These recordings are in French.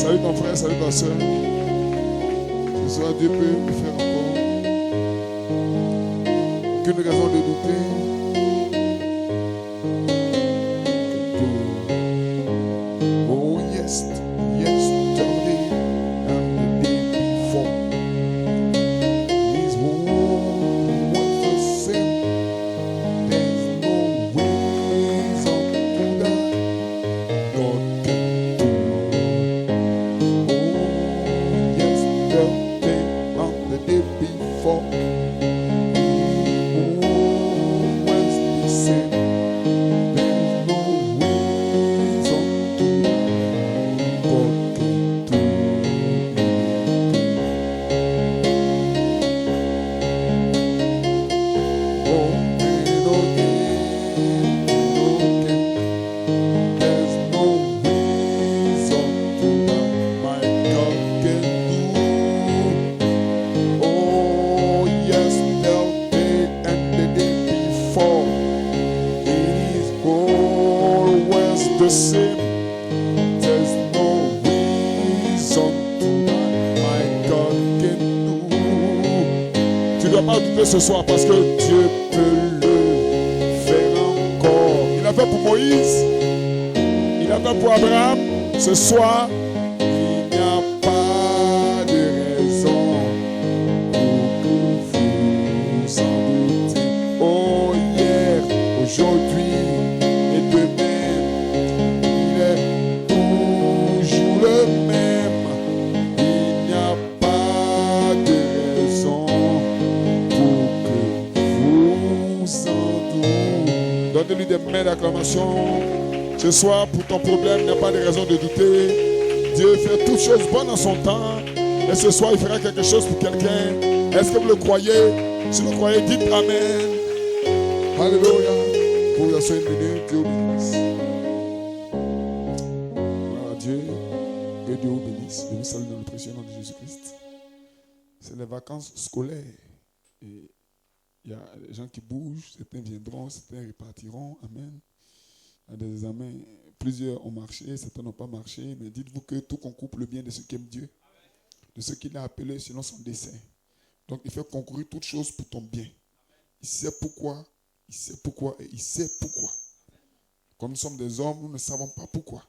Salut ton frère, salut ta soeur. Ce soir, Dieu peut nous faire encore aucune raison de douter. Oh yes, yesterday and the day before. His word was the same. There's no reason to die. God can do. Oh, yesterday and the day before. Always the same. There's no reason to die. God can do anything. Oh, and again. There's no reason to die. My God can do. Oh, yesterday and the day before. It is always the same. There's no reason to die. My God can do. Tu ne dois pas douter ce soir parce que Dieu peut le faire encore. Il l'a fait pour Moïse. Il a fait pour Abraham. Ce soir, il n'y a pas de raison pour que vous en doutez. Oh, hier, aujourd'hui et demain, il est toujours le même. Il n'y a pas de raison pour que vous en doutez. Donnez-lui des mains d'acclamation. Ce soir, pour ton problème, il n'y a pas de raison de douter. Dieu fait toutes choses bonnes en son temps. Et ce soir, il fera quelque chose pour quelqu'un. Est-ce que vous le croyez? Si vous le croyez, dites Amen. Alléluia. Pour vous asseoir une minute, Dieu vous bénisse. Gloire à Dieu. Que Dieu vous bénisse. Je vous salue dans le précieux nom de Jésus-Christ. C'est les vacances scolaires. Et il y a des gens qui bougent. Certains viendront, certains repartiront. Amen. À des examens, plusieurs ont marché, certains n'ont pas marché, mais dites-vous que tout concourt pour le bien de ceux qui aiment Dieu, de ceux qu'il a appelés selon son dessein. Donc il fait concourir toutes choses pour ton bien. Il sait pourquoi, il sait pourquoi et il sait pourquoi. Comme nous sommes des hommes, nous ne savons pas pourquoi.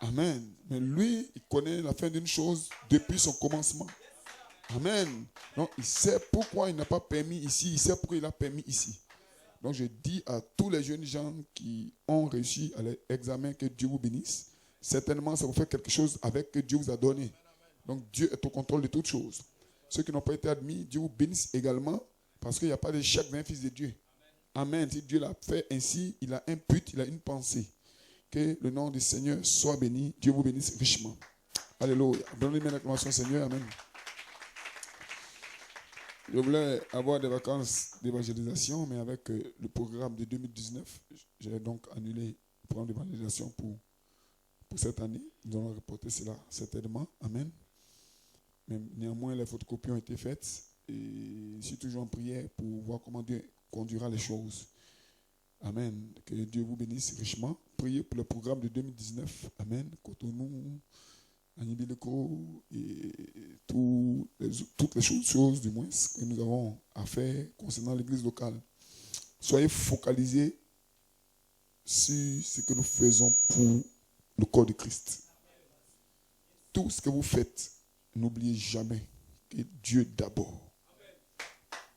Amen. Mais lui, il connaît la fin d'une chose depuis son commencement. Amen. Donc il sait pourquoi il n'a pas permis ici, il sait pourquoi il a permis ici. Donc je dis à tous les jeunes gens qui ont réussi à l'examen que Dieu vous bénisse. Certainement, ça vous fait quelque chose avec que Dieu vous a donné. Donc Dieu est au contrôle de toutes choses. Ceux qui n'ont pas été admis, Dieu vous bénisse également parce qu'il n'y a pas d'échec d'un fils de Dieu. Amen. Si Dieu l'a fait ainsi, il a un but, il a une pensée. Que le nom du Seigneur soit béni. Dieu vous bénisse richement. Alléluia. Donnez-moi l'acclamation Seigneur. Amen. Je voulais avoir des vacances d'évangélisation, mais avec le programme de 2019, j'ai donc annulé le programme d'évangélisation pour cette année. Nous allons reporter cela certainement. Amen. Mais néanmoins, les photocopies ont été faites et je suis toujours en prière pour voir comment Dieu conduira les choses. Amen. Que Dieu vous bénisse richement. Priez pour le programme de 2019. Amen. Cotonou, Anibileko et toutes les choses du moins que nous avons à faire concernant l'église locale. Soyez focalisés sur ce que nous faisons pour le corps de Christ. Tout ce que vous faites, n'oubliez jamais que Dieu d'abord.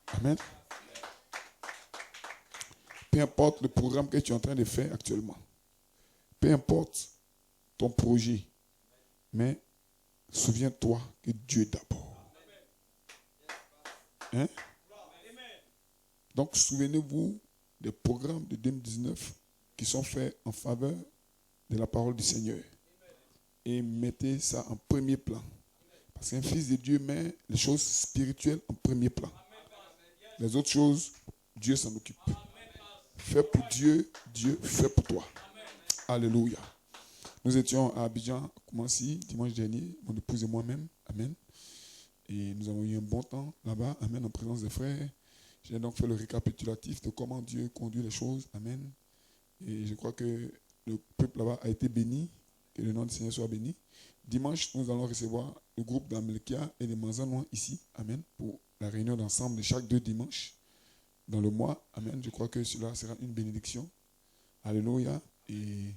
Amen. Peu importe le programme que tu es en train de faire actuellement, peu importe ton projet, mais souviens-toi que Dieu d'abord. Hein? Donc, souvenez-vous des programmes de 2019 qui sont faits en faveur de la parole du Seigneur. Et mettez ça en premier plan. Parce qu'un fils de Dieu met les choses spirituelles en premier plan. Les autres choses, Dieu s'en occupe. Fais pour Dieu, Dieu fait pour toi. Alléluia. Nous étions à Abidjan, Koumassi, dimanche dernier, mon épouse et moi-même. Amen. Et nous avons eu un bon temps là-bas. Amen. En présence des frères. J'ai donc fait le récapitulatif de comment Dieu conduit les choses. Amen. Et je crois que le peuple là-bas a été béni. Que le nom du Seigneur soit béni. Dimanche, nous allons recevoir le groupe d'Amelkia et les Manzanois ici. Amen. Pour la réunion d'ensemble de chaque 2 dimanches dans le mois. Amen. Je crois que cela sera une bénédiction. Alléluia. Et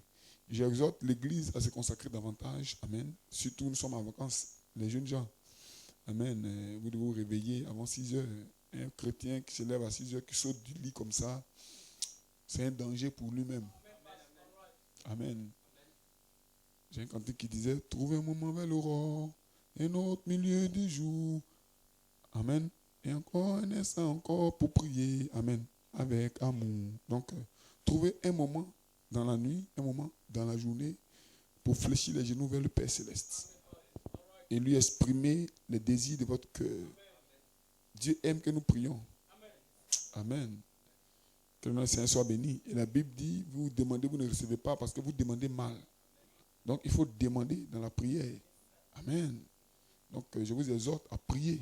j'exhorte l'Église à se consacrer davantage. Amen. Surtout, nous sommes en vacances, les jeunes gens. Amen. Vous devez vous réveiller avant 6 heures. Un chrétien qui se lève à 6 heures, qui saute du lit comme ça, c'est un danger pour lui-même. Amen. J'ai un cantique qui disait « Trouvez un moment vers l'aurore, un autre milieu du jour. » Amen. Et encore un instant encore pour prier. Amen. Avec amour. Donc, trouvez un moment dans la nuit, un moment dans la journée pour fléchir les genoux vers le Père Céleste. Et lui exprimer les désirs de votre cœur. Dieu aime que nous prions. Amen. Que le nom du Seigneur soit béni. Et la Bible dit, vous demandez, vous ne recevez pas parce que vous demandez mal. Donc, il faut demander dans la prière. Amen. Donc, je vous exhorte à prier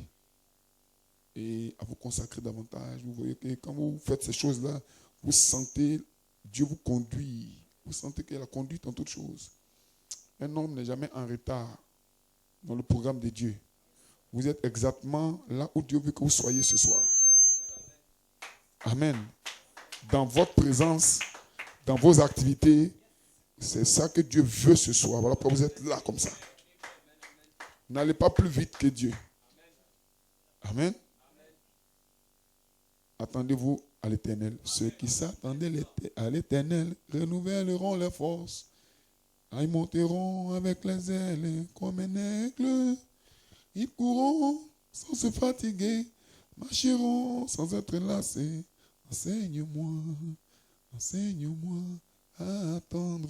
et à vous consacrer davantage. Vous voyez que quand vous faites ces choses-là, vous sentez Dieu vous conduire. Vous sentez qu'il a conduit en toutes choses. Un homme n'est jamais en retard dans le programme de Dieu. Vous êtes exactement là où Dieu veut que vous soyez ce soir. Amen. Dans votre présence, dans vos activités, c'est ça que Dieu veut ce soir. Voilà pourquoi vous êtes là comme ça. N'allez pas plus vite que Dieu. Amen. Attendez-vous à l'Éternel. Ceux qui s'attendaient à l'Éternel renouvelleront leurs forces. Ils monteront avec les ailes comme un aigle. Ils courront sans se fatiguer, marcheront sans être lassés. Enseigne-moi à attendre.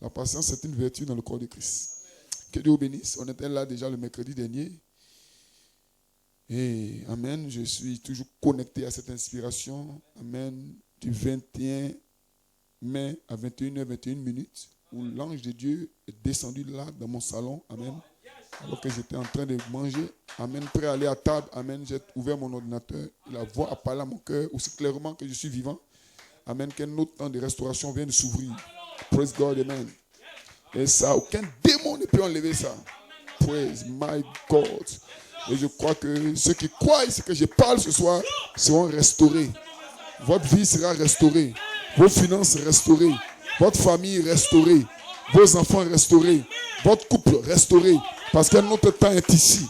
La patience, c'est une vertu dans le corps de Christ. Que Dieu vous bénisse. On était là déjà le mercredi dernier. Et Amen, je suis toujours connecté à cette inspiration. Amen, du 21 mai à 21h21, où l'ange de Dieu est descendu là dans mon salon. Amen. Alors que j'étais en train de manger. Amen. Prêt à aller à table. Amen. J'ai ouvert mon ordinateur. La voix a parlé à mon cœur aussi clairement que je suis vivant. Amen. Qu'un autre temps de restauration vient de s'ouvrir. Praise God. Amen. Et ça, aucun démon ne peut enlever ça. Praise my God. Et je crois que ceux qui croient ce que je parle ce soir seront restaurés. Votre vie sera restaurée. Vos finances restaurées. Votre famille restaurée. Vos enfants restaurés. Votre couple restauré. Parce qu'un autre temps est ici.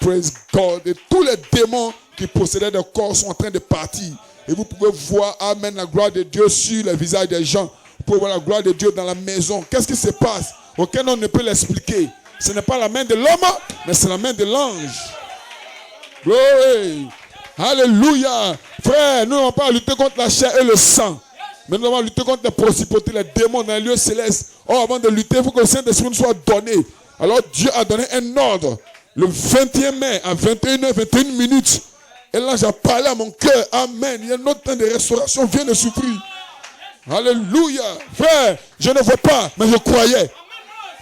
Praise God. Et tous les démons qui possédaient des corps sont en train de partir. Et vous pouvez voir, amen, la gloire de Dieu sur les visages des gens. Vous pouvez voir la gloire de Dieu dans la maison. Qu'est-ce qui se passe? Aucun homme ne peut l'expliquer. Ce n'est pas la main de l'homme, mais c'est la main de l'ange. Glory. Alléluia. Frère, nous n'avons pas à lutter contre la chair et le sang. Mais nous devons lutter contre les principautés, les démons dans les lieux célestes. Oh, avant de lutter, il faut que le Saint-Esprit nous soit donné. Alors Dieu a donné un ordre. Le 21 mai à 21h21. Et là, j'ai parlé à mon cœur. Amen. Il y a un autre temps de restauration vient de souffrir. Alléluia. Frère, je ne vois pas, mais je croyais.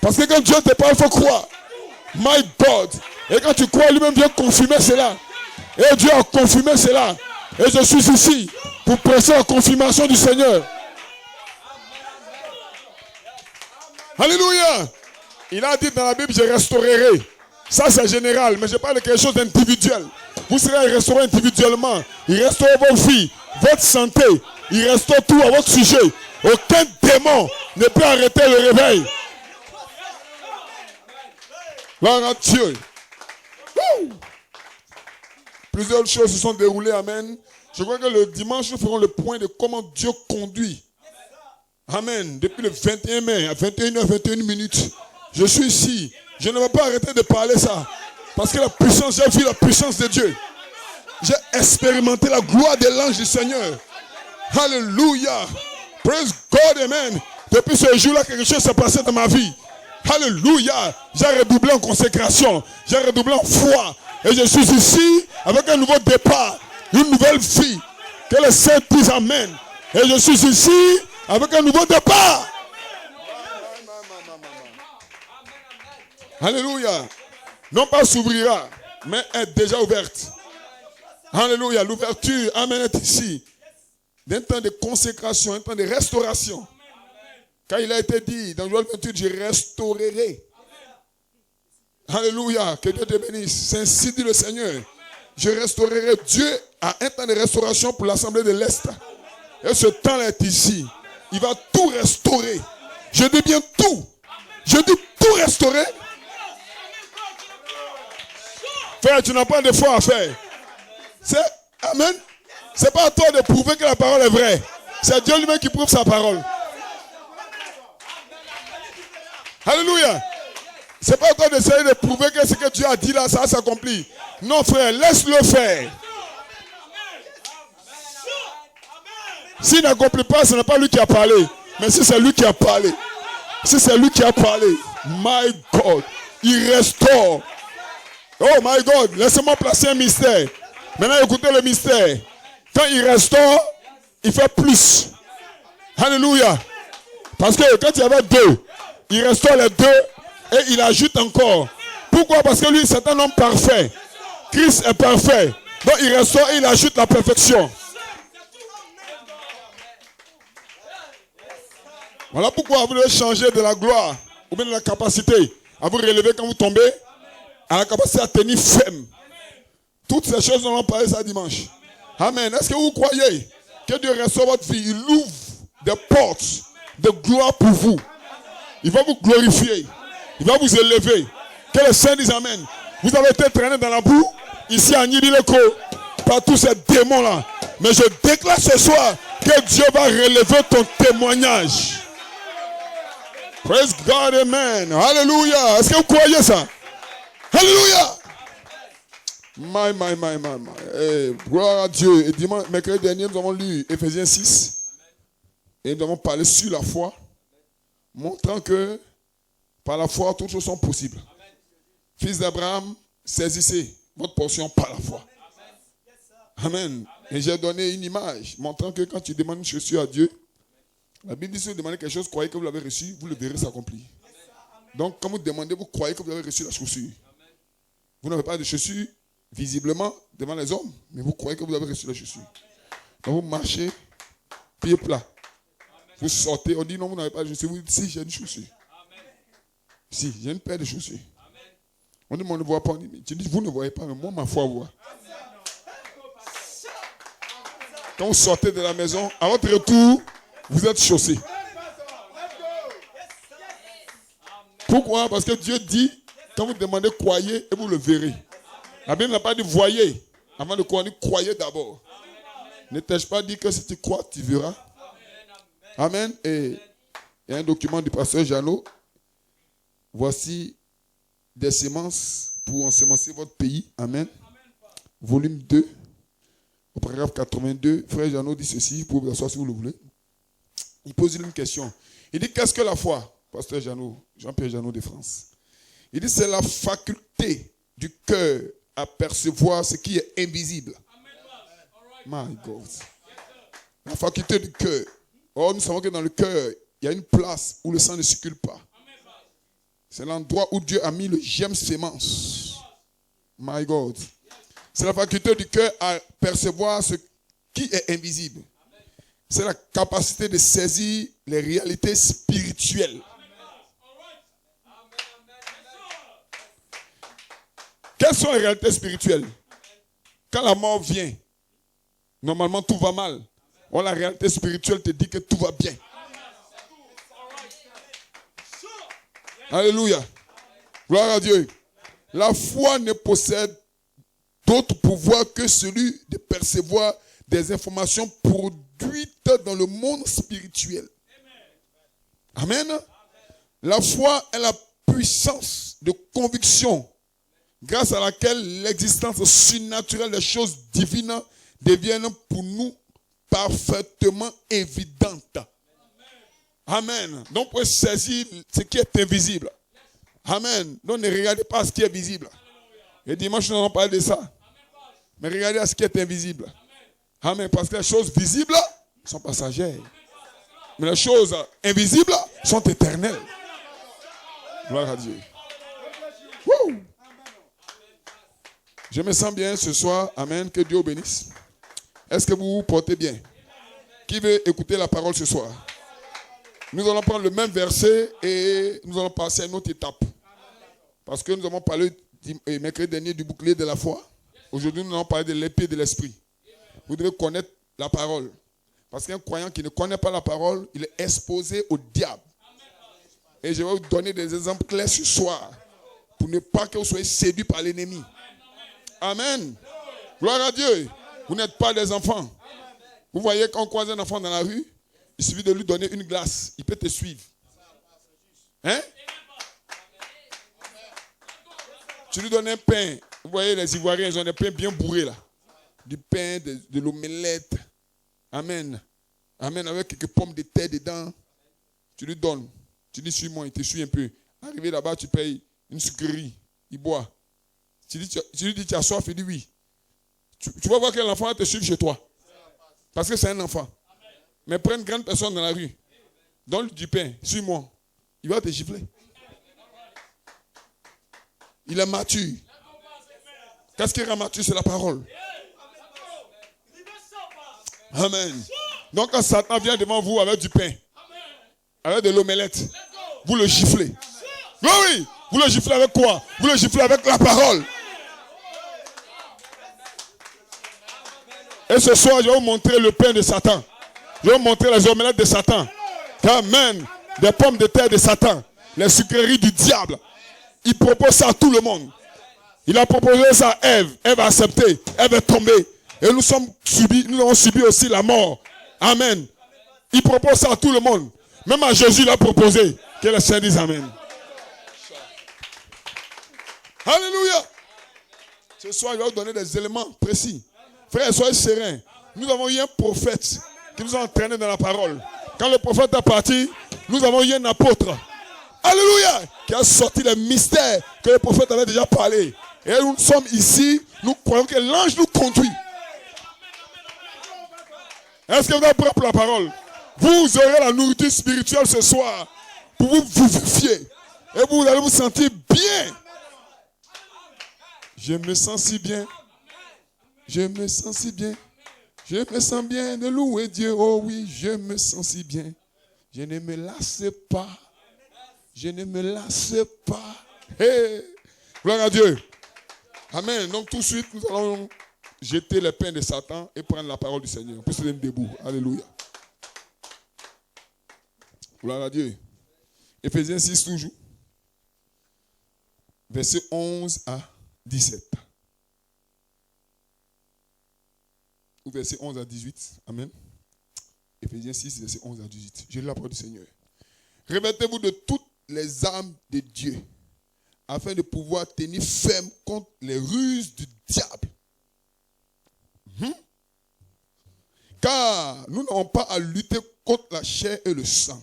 Parce que quand Dieu te parle, il faut croire. My God. Et quand tu crois, lui-même vient confirmer cela. Et Dieu a confirmé cela. Et je suis ici pour prêcher la confirmation du Seigneur. Alléluia. Il a dit dans la Bible, je restaurerai. Ça, c'est général, mais je parle de quelque chose d'individuel. Vous serez restauré individuellement. Il restaure vos vies, votre santé. Il restaure tout à votre sujet. Aucun démon ne peut arrêter le réveil. Gloire à Dieu. Plusieurs choses se sont déroulées, amen. Je crois que le dimanche, nous ferons le point de comment Dieu conduit. Amen. Depuis le 21 mai à 21h21, je suis ici. Je ne vais pas arrêter de parler ça. Parce que la puissance, j'ai vu la puissance de Dieu. J'ai expérimenté la gloire de l'ange du Seigneur. Alléluia. Praise God, amen. Depuis ce jour-là, quelque chose s'est passé dans ma vie. Alléluia. J'ai redoublé en consécration. J'ai redoublé en foi. Et je suis ici avec un nouveau départ. Une nouvelle vie. Que le Saint dise amen. Et je suis ici avec un nouveau départ. Alléluia. Non pas s'ouvrira, mais est déjà ouverte. Alléluia. L'ouverture, amen, est ici. D'un temps de consécration, un temps de restauration. Quand il a été dit dans Joël 28, je restaurerai. Alléluia, que Dieu te bénisse. C'est ainsi dit le Seigneur. Je restaurerai. Dieu a un temps de restauration pour l'Assemblée de l'Est. Et ce temps-là est ici. Il va tout restaurer. Je dis bien tout. Je dis tout restaurer. Frère, tu n'as pas de foi à faire. Amen. C'est pas à toi de prouver que la parole est vraie. C'est Dieu lui-même qui prouve sa parole. Alléluia. C'est pas à toi d'essayer de prouver que ce que Dieu a dit là, ça s'accomplit. Non, frère, laisse-le faire. S'il n'accomplit pas, ce n'est pas lui qui a parlé. Mais si c'est lui qui a parlé. Si c'est lui qui a parlé. My God. Il restaure. Oh my God. Laissez-moi placer un mystère. Maintenant, écoutez le mystère. Quand il restaure, il fait plus. Alléluia. Parce que quand il y avait deux, il restaure les deux et il ajoute encore. Pourquoi? Parce que lui, c'est un homme parfait. Christ est parfait. Donc il restaure et il ajoute la perfection. Voilà pourquoi vous devez changer de la gloire ou bien de la capacité à vous relever quand vous tombez à la capacité à tenir ferme. Toutes ces choses, nous allons parler ça dimanche. Amen. Est-ce que vous croyez que Dieu restaure votre vie? Il ouvre des portes de gloire pour vous. Il va vous glorifier. Il va vous élever. Que les saints disent Amen. Vous avez été traîné dans la boue, ici à Nibileko, par tous ces démons-là. Mais je déclare ce soir que Dieu va relever ton témoignage. Praise God, Amen. Alléluia. Est-ce que vous croyez ça? Alléluia. My. Hey, gloire à Dieu. Et dimanche, mercredi dernier, nous avons lu Ephésiens 6. Et nous avons parlé sur la foi, montrant que par la foi, toutes choses sont possibles. Amen. Fils d'Abraham, saisissez votre portion par la foi. Amen. Amen. Et j'ai donné une image, montrant que quand tu demandes une chaussure à Dieu, la Bible dit si vous demandez quelque chose, croyez que vous l'avez reçu, vous le verrez s'accomplir. Donc, quand vous demandez, vous croyez que vous avez reçu la chaussure. Vous n'avez pas de chaussure visiblement devant les hommes, mais vous croyez que vous avez reçu la chaussure. Donc, vous marchez, pied plat. Vous sortez, on dit non, vous n'avez pas de chaussures. Vous dites si, j'ai une chaussure. Si, j'ai une paire de chaussures. On dit, mais on ne voit pas. On dit, mais tu dis, vous ne voyez pas, mais moi, ma foi voit. Quand vous sortez de la maison, à votre retour, vous êtes chaussés. Pourquoi? Parce que Dieu dit, quand vous demandez, croyez et vous le verrez. La Bible n'a pas dit voyez. Avant de croire, on dit croyez d'abord. Ne t'ai-je pas dit que si tu crois, tu verras? Amen. Et il y a un document du pasteur Jeannot. Voici des semences pour ensemencer votre pays. Amen. Volume 2, au paragraphe 82. Frère Jeannot dit ceci, vous pouvez vous asseoir si vous le voulez. Il pose une question. Il dit, qu'est-ce que la foi? Pasteur Jeannot, Jean-Pierre Jeannot de France. Il dit, c'est la faculté du cœur à percevoir ce qui est invisible. My God. La faculté du cœur. Or, nous savons que dans le cœur, il y a une place où le sang ne circule pas. C'est l'endroit où Dieu a mis le germe sémence. My God. C'est la faculté du cœur à percevoir ce qui est invisible. C'est la capacité de saisir les réalités spirituelles. Quelles sont les réalités spirituelles? Quand la mort vient, normalement tout va mal. Or, la réalité spirituelle te dit que tout va bien. Alléluia. Gloire à Dieu. La foi ne possède d'autre pouvoir que celui de percevoir des informations produites dans le monde spirituel. Amen. La foi est la puissance de conviction grâce à laquelle l'existence surnaturelle des choses divines deviennent pour nous parfaitement évidente. Amen. Donc, vous pouvez saisir ce qui est invisible. Amen. Donc, ne regardez pas ce qui est visible. Et dimanche, nous allons parler de ça. Mais regardez à ce qui est invisible. Amen. Parce que les choses visibles sont passagères. Mais les choses invisibles sont éternelles. Gloire à Dieu. Woo! Je me sens bien ce soir. Amen. Que Dieu vous bénisse. Est-ce que vous vous portez bien? Qui veut écouter la parole ce soir? Nous allons prendre le même verset et nous allons passer à une autre étape. Parce que nous avons parlé mercredi dernier du bouclier de la foi. Aujourd'hui, nous allons parler de l'épée de l'esprit. Vous devez connaître la parole. Parce qu'un croyant qui ne connaît pas la parole, il est exposé au diable. Et je vais vous donner des exemples clairs ce soir pour ne pas que vous soyez séduits par l'ennemi. Amen. Gloire à Dieu. Vous n'êtes pas des enfants. Vous voyez quand on croise un enfant dans la rue, il suffit de lui donner une glace. Il peut te suivre. Hein? Tu lui donnes un pain. Vous voyez les Ivoiriens, ils ont des pains bien bourrés là. Du pain, de l'omelette. Amen. Amen. Avec quelques pommes de terre dedans. Tu lui donnes. Tu dis, suis-moi, il te suit un peu. Arrivé là-bas, tu payes une sucrerie. Il boit. Tu lui dis, tu as soif, il dit oui. Tu vas voir que l'enfant va te suivre chez toi. Parce que c'est un enfant. Mais prends une grande personne dans la rue. Donne-lui du pain. Suis-moi. Il va te gifler. Il est mature. Qu'est-ce qui rend mature? C'est la parole. Amen. Donc quand Satan vient devant vous avec du pain, avec de l'omelette, vous le giflez. Oui, oui. Vous le giflez avec quoi? Vous le giflez avec la parole. Et ce soir, je vais vous montrer le pain de Satan. Je vais vous montrer les omelettes de Satan. Amen. Des pommes de terre de Satan. Les sucreries du diable. Il propose ça à tout le monde. Il a proposé ça à Ève. Ève a accepté. Ève est tombée. Et nous avons subi aussi la mort. Amen. Il propose ça à tout le monde. Même à Jésus, il a proposé. Que le Seigneur dise Amen. Alléluia. Ce soir, il va vous donner des éléments précis. Frères, soyez sereins. Nous avons eu un prophète qui nous a entraînés dans la parole. Quand le prophète est parti, nous avons eu un apôtre. Alléluia. Qui a sorti les mystères que le prophète avait déjà parlé. Et nous sommes ici, nous croyons que l'ange nous conduit. Est-ce que vous êtes prêts pour la parole? Vous aurez la nourriture spirituelle ce soir pour vous vivifier. Et vous allez vous sentir bien. Je me sens si bien. Je me sens si bien. Je me sens bien de louer Dieu. Oh oui, je me sens si bien. Je ne me lasse pas. Je ne me lasse pas. Hey. Gloire à Dieu. Amen. Donc tout de suite, nous allons jeter les pains de Satan et prendre la parole du Seigneur. On peut se mettre debout. Alléluia. Gloire à Dieu. Éphésiens 6 toujours. Versets 11 à 17. Ou versets 11 à 18. Amen. Éphésiens 6, versets 11 à 18. Je lis la parole du Seigneur. Revêtez-vous de toutes les armes de Dieu, afin de pouvoir tenir ferme contre les ruses du diable. Car nous n'avons pas à lutter contre la chair et le sang,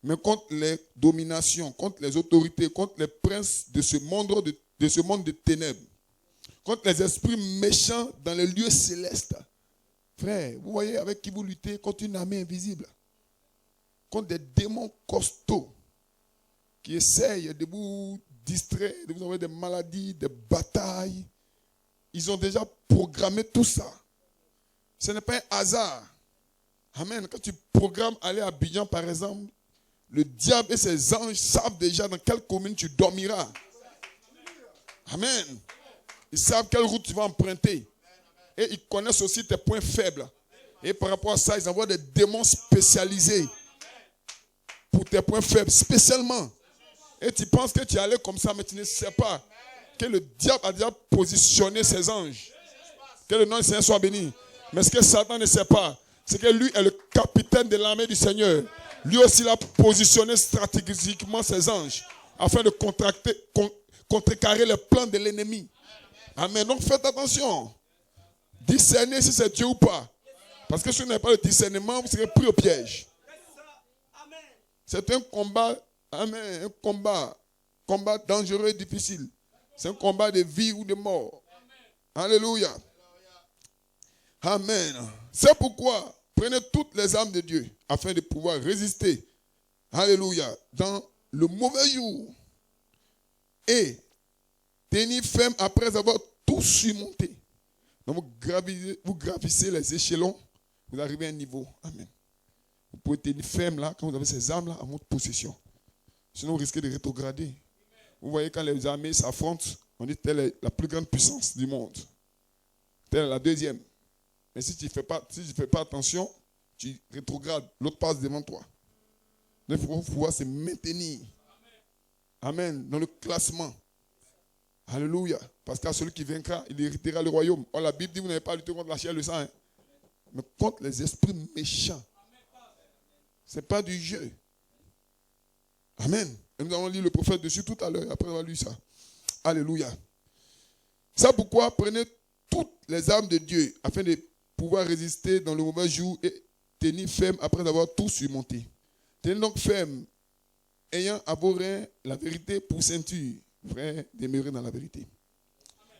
mais contre les dominations, contre les autorités, contre les princes de ce monde de ténèbres, contre les esprits méchants dans les lieux célestes. Frère, vous voyez avec qui vous luttez? Contre une armée invisible. Contre des démons costauds qui essayent de vous distraire, de vous envoyer des maladies, des batailles. Ils ont déjà programmé tout ça. Ce n'est pas un hasard. Amen. Quand tu programmes aller à Abidjan, par exemple, le diable et ses anges savent déjà dans quelle commune tu dormiras. Amen. Ils savent quelle route tu vas emprunter. Et ils connaissent aussi tes points faibles. Et par rapport à ça, ils envoient des démons spécialisés pour tes points faibles, spécialement. Et tu penses que tu es allé comme ça, mais tu ne sais pas que le diable a déjà positionné ses anges. Que le nom du Seigneur soit béni. Mais ce que Satan ne sait pas, c'est que lui est le capitaine de l'armée du Seigneur. Lui aussi, il a positionné stratégiquement ses anges afin de contrecarrer les plans de l'ennemi. Amen. Donc faites attention. Discernez si c'est Dieu ou pas. Parce que si vous n'avez pas le discernement, vous serez pris au piège. C'est un combat, amen, combat dangereux et difficile. C'est un combat de vie ou de mort. Alléluia. Amen. C'est pourquoi prenez toutes les armes de Dieu afin de pouvoir résister. Alléluia. Dans le mauvais jour. Et tenir ferme après avoir tout surmonté. Donc vous gravissez les échelons. Vous arrivez à un niveau. Amen. Vous pouvez tenir ferme là, quand vous avez ces armes là à votre possession. Sinon, vous risquez de rétrograder. Vous voyez, quand les armées s'affrontent, on dit telle est la plus grande puissance du monde. Telle est la deuxième. Mais si tu ne fais pas attention, tu rétrogrades. L'autre passe devant toi. Donc, il faut pouvoir se maintenir. Amen. Dans le classement. Alléluia. Parce qu'à celui qui vaincra, il héritera le royaume. Or, la Bible dit, vous n'avez pas lutté contre la chair et le sang. Hein, mais contre les esprits méchants. Ce n'est pas du jeu. Amen. Et nous allons lire le prophète dessus tout à l'heure, après avoir lu ça. Alléluia. C'est pourquoi prenez toutes les armes de Dieu afin de pouvoir résister dans le mauvais jour et tenir ferme après avoir tout surmonté. Tenez donc ferme, ayant à vos reins la vérité pour ceinture. Frère, demeurer dans la vérité.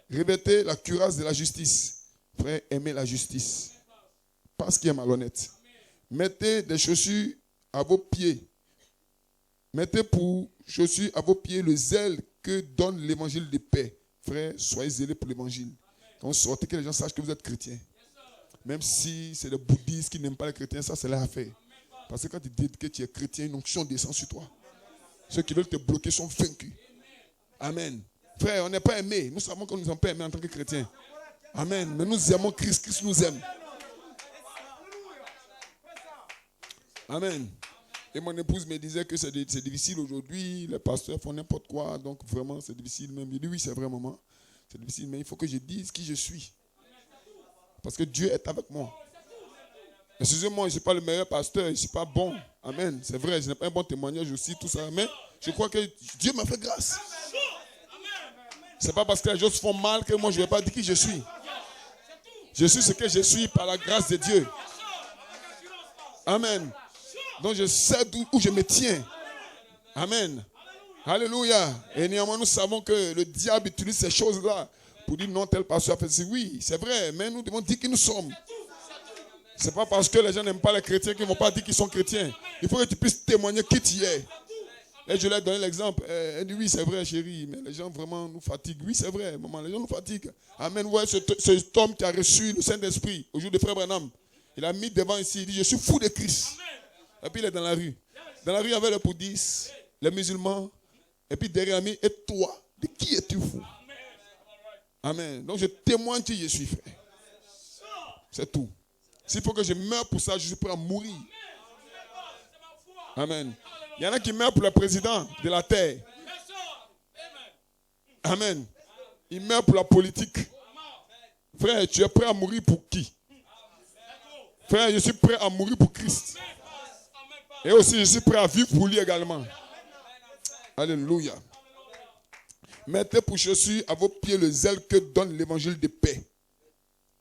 Revêtez la cuirasse de la justice. Frère, aimez la justice. Pas ce qui est malhonnête. Mettez des chaussures à vos pieds. Mettez pour chaussures à vos pieds le zèle que donne l'évangile de paix. Frère, soyez zélés pour l'évangile. Quand vous sortez, que les gens sachent que vous êtes chrétien. Même si c'est des bouddhistes qui n'aiment pas les chrétiens, ça c'est leur affaire. Parce que quand tu dis que tu es chrétien, une onction descend sur toi. Ceux qui veulent te bloquer sont vaincus. Amen. Frère, on n'est pas aimés. Nous savons que nous ne sommes pas aimés en tant que chrétiens. Amen. Mais nous aimons Christ. Christ nous aime. Amen. Et mon épouse me disait que c'est difficile aujourd'hui. Les pasteurs font n'importe quoi. Donc vraiment, c'est difficile. Même. Il dit oui, c'est vrai, maman. C'est difficile, mais il faut que je dise qui je suis. Parce que Dieu est avec moi. Excusez-moi, je ne suis pas le meilleur pasteur. Je ne suis pas bon. Amen. C'est vrai, je n'ai pas un bon témoignage aussi, tout ça. Mais je crois que Dieu m'a fait grâce. Ce n'est pas parce que les choses font mal que moi je ne vais pas dire qui je suis. Je suis ce que je suis par la grâce de Dieu. Amen. Donc je sais où je me tiens. Amen. Alléluia. Et néanmoins nous savons que le diable utilise ces choses-là pour dire non, tel pasteur a fait ça. Oui, c'est vrai, mais nous devons dire qui nous sommes. Ce n'est pas parce que les gens n'aiment pas les chrétiens qu'ils ne vont pas dire qu'ils sont chrétiens. Il faut que tu puisses témoigner qui tu es. Et je lui ai donné l'exemple. Elle dit oui, c'est vrai, chérie, mais les gens vraiment nous fatiguent. Oui, c'est vrai, maman, les gens nous fatiguent. Amen. Ouais, cet homme qui a reçu le Saint-Esprit au jour de Frère Branham, il a mis devant ici, il dit je suis fou de Christ. Et puis il est dans la rue. Dans la rue, il y avait les bouddhistes, les musulmans. Et puis derrière lui, et toi, de qui es-tu fou? Amen. Donc je témoigne qui je suis, frère. C'est tout. S'il faut que je meure pour ça, je suis prêt à mourir. Amen. Il y en a qui meurent pour le président de la terre. Amen. Ils meurent pour la politique. Frère, tu es prêt à mourir pour qui? Frère, je suis prêt à mourir pour Christ. Et aussi, je suis prêt à vivre pour lui également. Alléluia. Mettez pour chaussure à vos pieds le zèle que donne l'évangile de paix.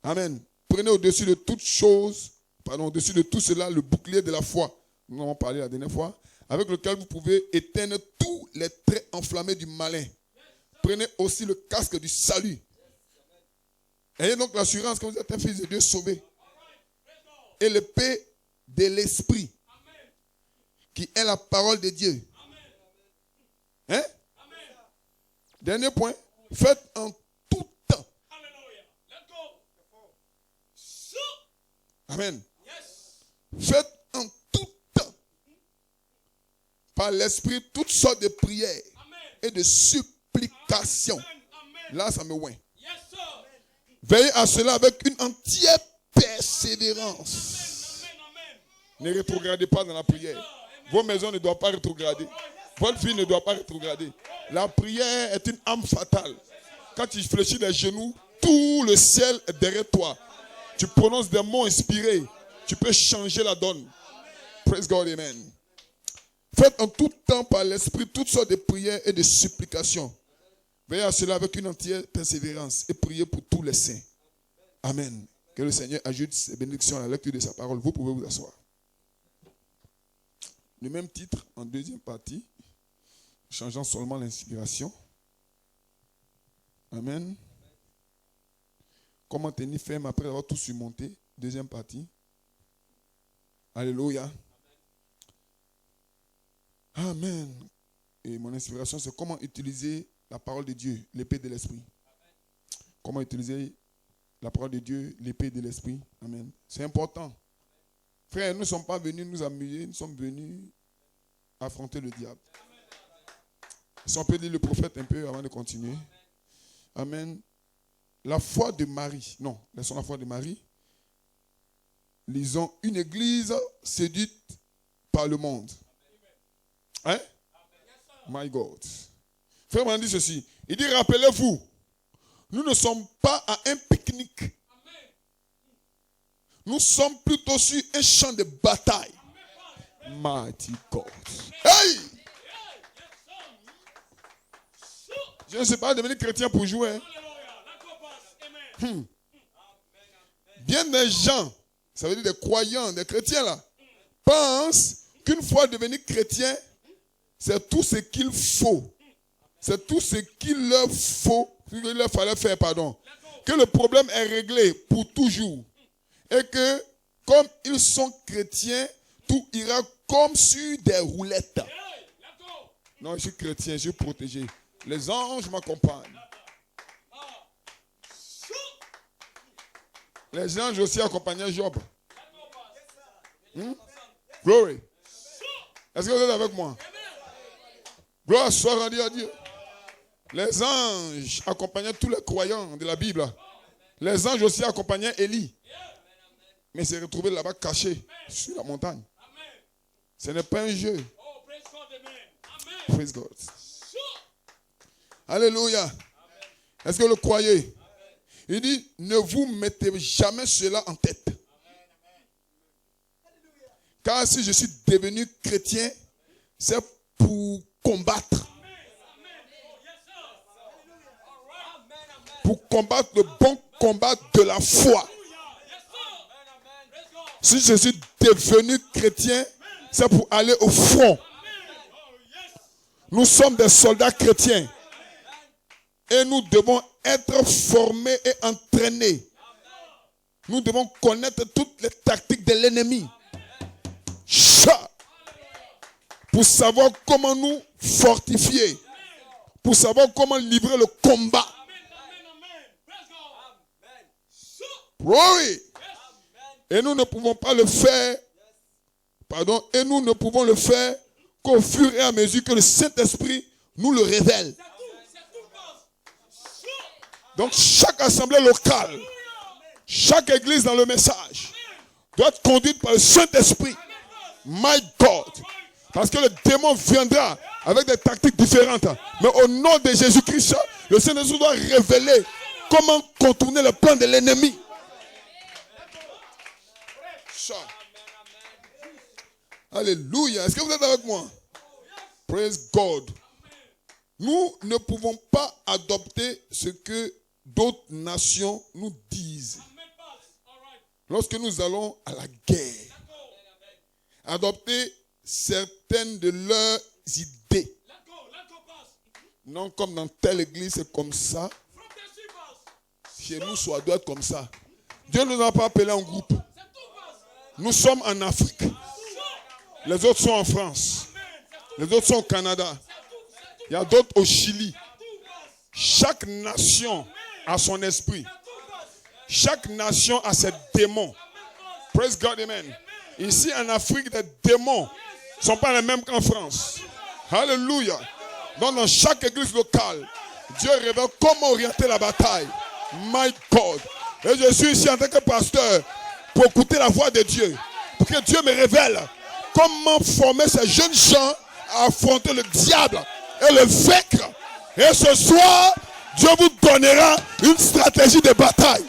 Amen. Prenez au-dessus de toutes choses, au-dessus de tout cela, le bouclier de la foi. Nous en avons parlé la dernière fois. Avec lequel vous pouvez éteindre tous les traits enflammés du malin. Prenez aussi le casque du salut. Ayez donc l'assurance que vous êtes un fils de Dieu sauvé. Et l'épée de l'esprit, qui est la parole de Dieu. Hein? Dernier point. Faites en tout temps. Amen. Faites en tout temps, par l'esprit, toutes sortes de prières et de supplications. Là, ça me oint. Veillez à cela avec une entière persévérance. Ne rétrogradez pas dans la prière. Vos maisons ne doivent pas rétrograder. Votre vie ne doit pas rétrograder. La prière est une âme fatale. Quand tu fléchis les genoux, tout le ciel est derrière toi. Tu prononces des mots inspirés. Tu peux changer la donne. Praise God, amen. Faites en tout temps par l'esprit toutes sortes de prières et de supplications. Veillez à cela avec une entière persévérance et priez pour tous les saints. Amen. Que le Seigneur ajoute ses bénédictions à la lecture de sa parole. Vous pouvez vous asseoir. Le même titre en deuxième partie, changeant seulement l'inspiration. Amen. Comment tenir ferme après avoir tout surmonté. Deuxième partie. Alléluia. Amen. Et mon inspiration, c'est comment utiliser la parole de Dieu, l'épée de l'esprit. Comment utiliser la parole de Dieu, l'épée de l'esprit. Amen. C'est important. Frère, nous ne sommes pas venus nous amuser, nous sommes venus affronter le diable. Si on peut lire le prophète un peu avant de continuer. Amen. La foi de Marie. Non, laissons la foi de Marie. Lisons une église séduite par le monde. Hein? My God. Frère m'a dit ceci. Il dit, rappelez-vous, nous ne sommes pas à un pique-nique. Nous sommes plutôt sur un champ de bataille. Mighty God. Hey! Je ne sais pas devenir chrétien pour jouer. Hein? Bien des gens, ça veut dire des croyants, des chrétiens là, pensent qu'une fois devenu chrétien, c'est tout ce qu'il faut. C'est tout ce qu'il leur faut, qu'il leur fallait faire, pardon. Que le problème est réglé pour toujours. Et que, comme ils sont chrétiens, tout ira comme sur des roulettes. Non, je suis chrétien, je suis protégé. Les anges m'accompagnent. Les anges aussi accompagnaient Job. Glory. Est-ce que vous êtes avec moi? Gloire soit rendue à Dieu. Les anges accompagnaient tous les croyants de la Bible. Les anges aussi accompagnaient Élie. Mais il s'est retrouvé là-bas caché sur la montagne. Ce n'est pas un jeu. Praise God. Alléluia. Est-ce que vous le croyez? Il dit, ne vous mettez jamais cela en tête. Car si je suis devenu chrétien, c'est pour combattre. Pour combattre le bon combat de la foi. Si je suis devenu chrétien, c'est pour aller au front. Nous sommes des soldats chrétiens. Et nous devons être formés et entraînés. Nous devons connaître toutes les tactiques de l'ennemi. Pour savoir comment nous fortifier. Pour savoir comment livrer le combat. Oui. Et nous ne pouvons pas le faire. Pardon. Et nous ne pouvons le faire qu'au fur et à mesure que le Saint-Esprit nous le révèle. Donc chaque assemblée locale, chaque église dans le message doit être conduite par le Saint-Esprit. My God. Parce que le démon viendra avec des tactiques différentes. Mais au nom de Jésus-Christ, le Saint-Esprit doit révéler comment contourner le plan de l'ennemi. Alléluia. Est-ce que vous êtes avec moi? Praise God. Nous ne pouvons pas adopter ce que d'autres nations nous disent. Lorsque nous allons à la guerre, adopter certaines de leurs idées. Non comme dans telle église, c'est comme ça. Chez nous, ça doit être comme ça. Dieu ne nous a pas appelés en groupe. Nous sommes en Afrique. Les autres sont en France. Les autres sont au Canada. Il y a d'autres au Chili. Chaque nation a son esprit. Chaque nation a ses démons. Praise God, amen. Ici en Afrique, les démons ne sont pas les mêmes qu'en France. Alléluia. Donc dans chaque église locale, Dieu révèle comment orienter la bataille. My God. Et je suis ici en tant que pasteur pour écouter la voix de Dieu. Pour que Dieu me révèle comment former ces jeunes gens à affronter le diable et le vaincre. Et ce soir, Dieu vous donnera une stratégie de bataille.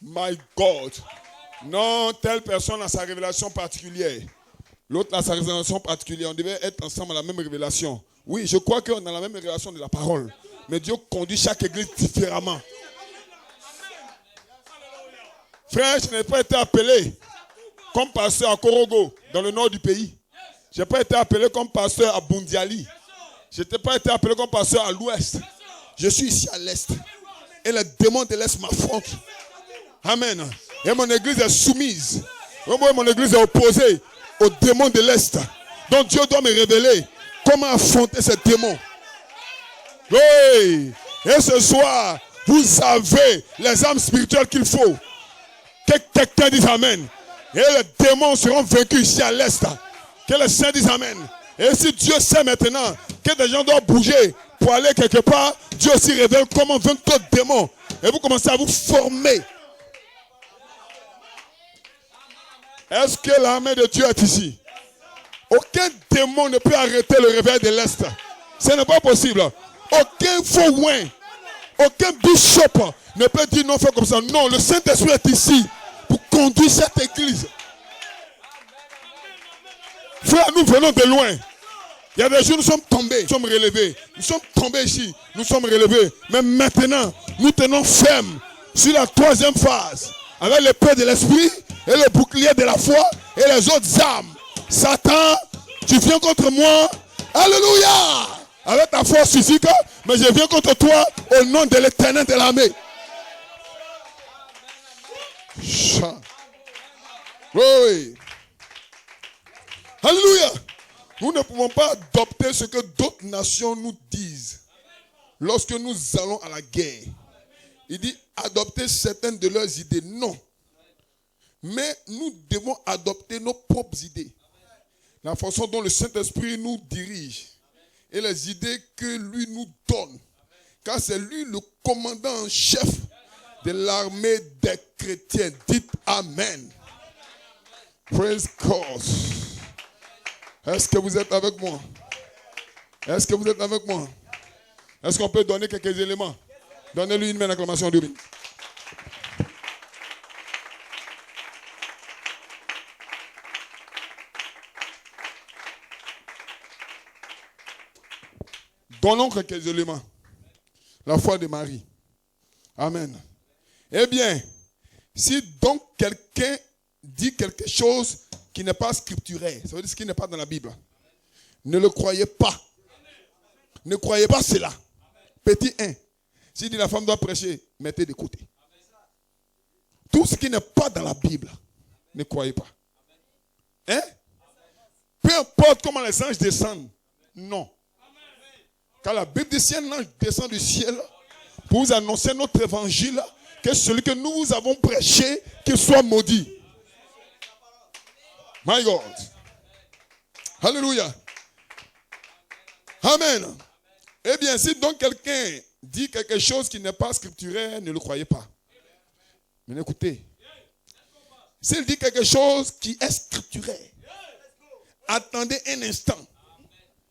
My God. Non, telle personne a sa révélation particulière. L'autre a sa révélation particulière. On devait être ensemble à la même révélation. Oui, je crois qu'on a la même révélation de la parole. Mais Dieu conduit chaque église différemment. Frère, je n'ai pas été appelé comme pasteur à Korogo, dans le nord du pays. Je n'ai pas été appelé comme pasteur à Bundiali. Je n'ai pas été appelé comme pasteur à l'ouest. Je suis ici à l'est. Et les démons de l'est m'affrontent. Amen. Et mon église est soumise. Mon église est opposée aux démons de l'est. Donc Dieu doit me révéler comment affronter ces démons. Oui. Et ce soir, vous avez les âmes spirituelles qu'il faut. Que quelqu'un dise Amen. Et les démons seront vaincus ici à l'Est. Que les saints disent Amen. Et si Dieu sait maintenant que des gens doivent bouger pour aller quelque part, Dieu aussi révèle comment vaincre d'autres démons. Et vous commencez à vous former. Est-ce que l'armée de Dieu est ici? Aucun démon ne peut arrêter le réveil de l'Est. Ce n'est pas possible. Aucun faux ouin, aucun bishop ne peut dire non, fais comme ça. Non, le Saint-Esprit est ici pour conduire cette église. Frère, nous venons de loin. Il y a des jours, nous sommes tombés, nous sommes relevés. Nous sommes tombés ici, nous sommes relevés. Mais maintenant, nous tenons ferme sur la troisième phase. Avec l'épée de l'esprit et le bouclier de la foi et les autres armes. Satan, tu viens contre moi. Alléluia. Avec ta force physique, mais je viens contre toi au nom de l'Éternel de l'armée. Oui. Alléluia. Nous ne pouvons pas adopter ce que d'autres nations nous disent lorsque nous allons à la guerre. Il dit adopter certaines de leurs idées. Non. Mais nous devons adopter nos propres idées. La façon dont le Saint-Esprit nous dirige et les idées que lui nous donne. Car c'est lui le commandant en chef de l'armée des chrétiens. Dites Amen. Praise God. Est-ce que vous êtes avec moi? Est-ce que vous êtes avec moi? Est-ce qu'on peut donner quelques éléments? Donnez-lui une main d'acclamation. Donnons quelques éléments. La foi de Marie. Amen. Eh bien, si donc quelqu'un dit quelque chose qui n'est pas scripturaire, ça veut dire ce qui n'est pas dans la Bible, ne le croyez pas. Ne croyez pas cela. Petit 1. S'il dit la femme doit prêcher, mettez de côté. Tout ce qui n'est pas dans la Bible, ne croyez pas. Hein? Peu importe comment les anges descendent. Non. Car la Bible dit si un ange descend du ciel pour vous annoncer notre évangile, que celui que nous vous avons prêché, qu'il soit maudit. My God. Alléluia. Amen. Eh bien, si donc quelqu'un dit quelque chose qui n'est pas scripturaire, ne le croyez pas. Mais écoutez, s'il dit quelque chose qui est scripturaire, attendez un instant.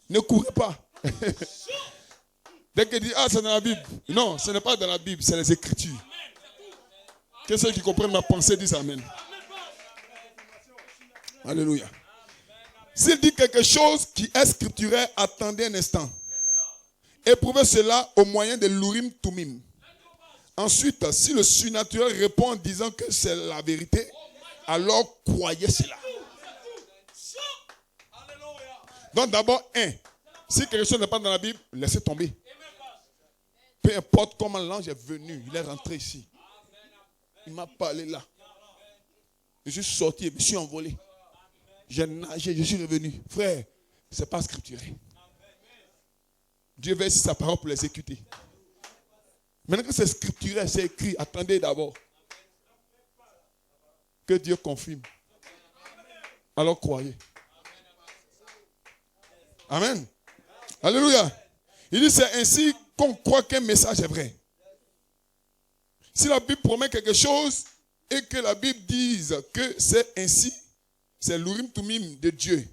Ne courez pas. Dès qu'il dit, ah, c'est dans la Bible. Non, ce n'est pas dans la Bible, c'est les Écritures. Que ceux qui comprennent ma pensée disent Amen. Alléluia. S'il dit quelque chose qui est scripturaire, attendez un instant. Éprouvez cela au moyen de l'Urim Tumim. Ensuite, si le surnaturel répond en disant que c'est la vérité, alors croyez cela. Donc d'abord, si quelque chose n'est pas dans la Bible, laissez tomber. Peu importe comment l'ange est venu, il est rentré ici. Il m'a parlé là. Je suis sorti, je me suis envolé. J'ai nagé, je suis revenu. Frère, ce n'est pas scripturé. Dieu veille sur sa parole pour l'exécuter. Maintenant que c'est scripturé, c'est écrit, attendez d'abord. Que Dieu confirme. Alors croyez. Amen. Alléluia. Il dit c'est ainsi qu'on croit qu'un message est vrai. Si la Bible promet quelque chose et que la Bible dise que c'est ainsi, c'est l'Urim Tumim de Dieu.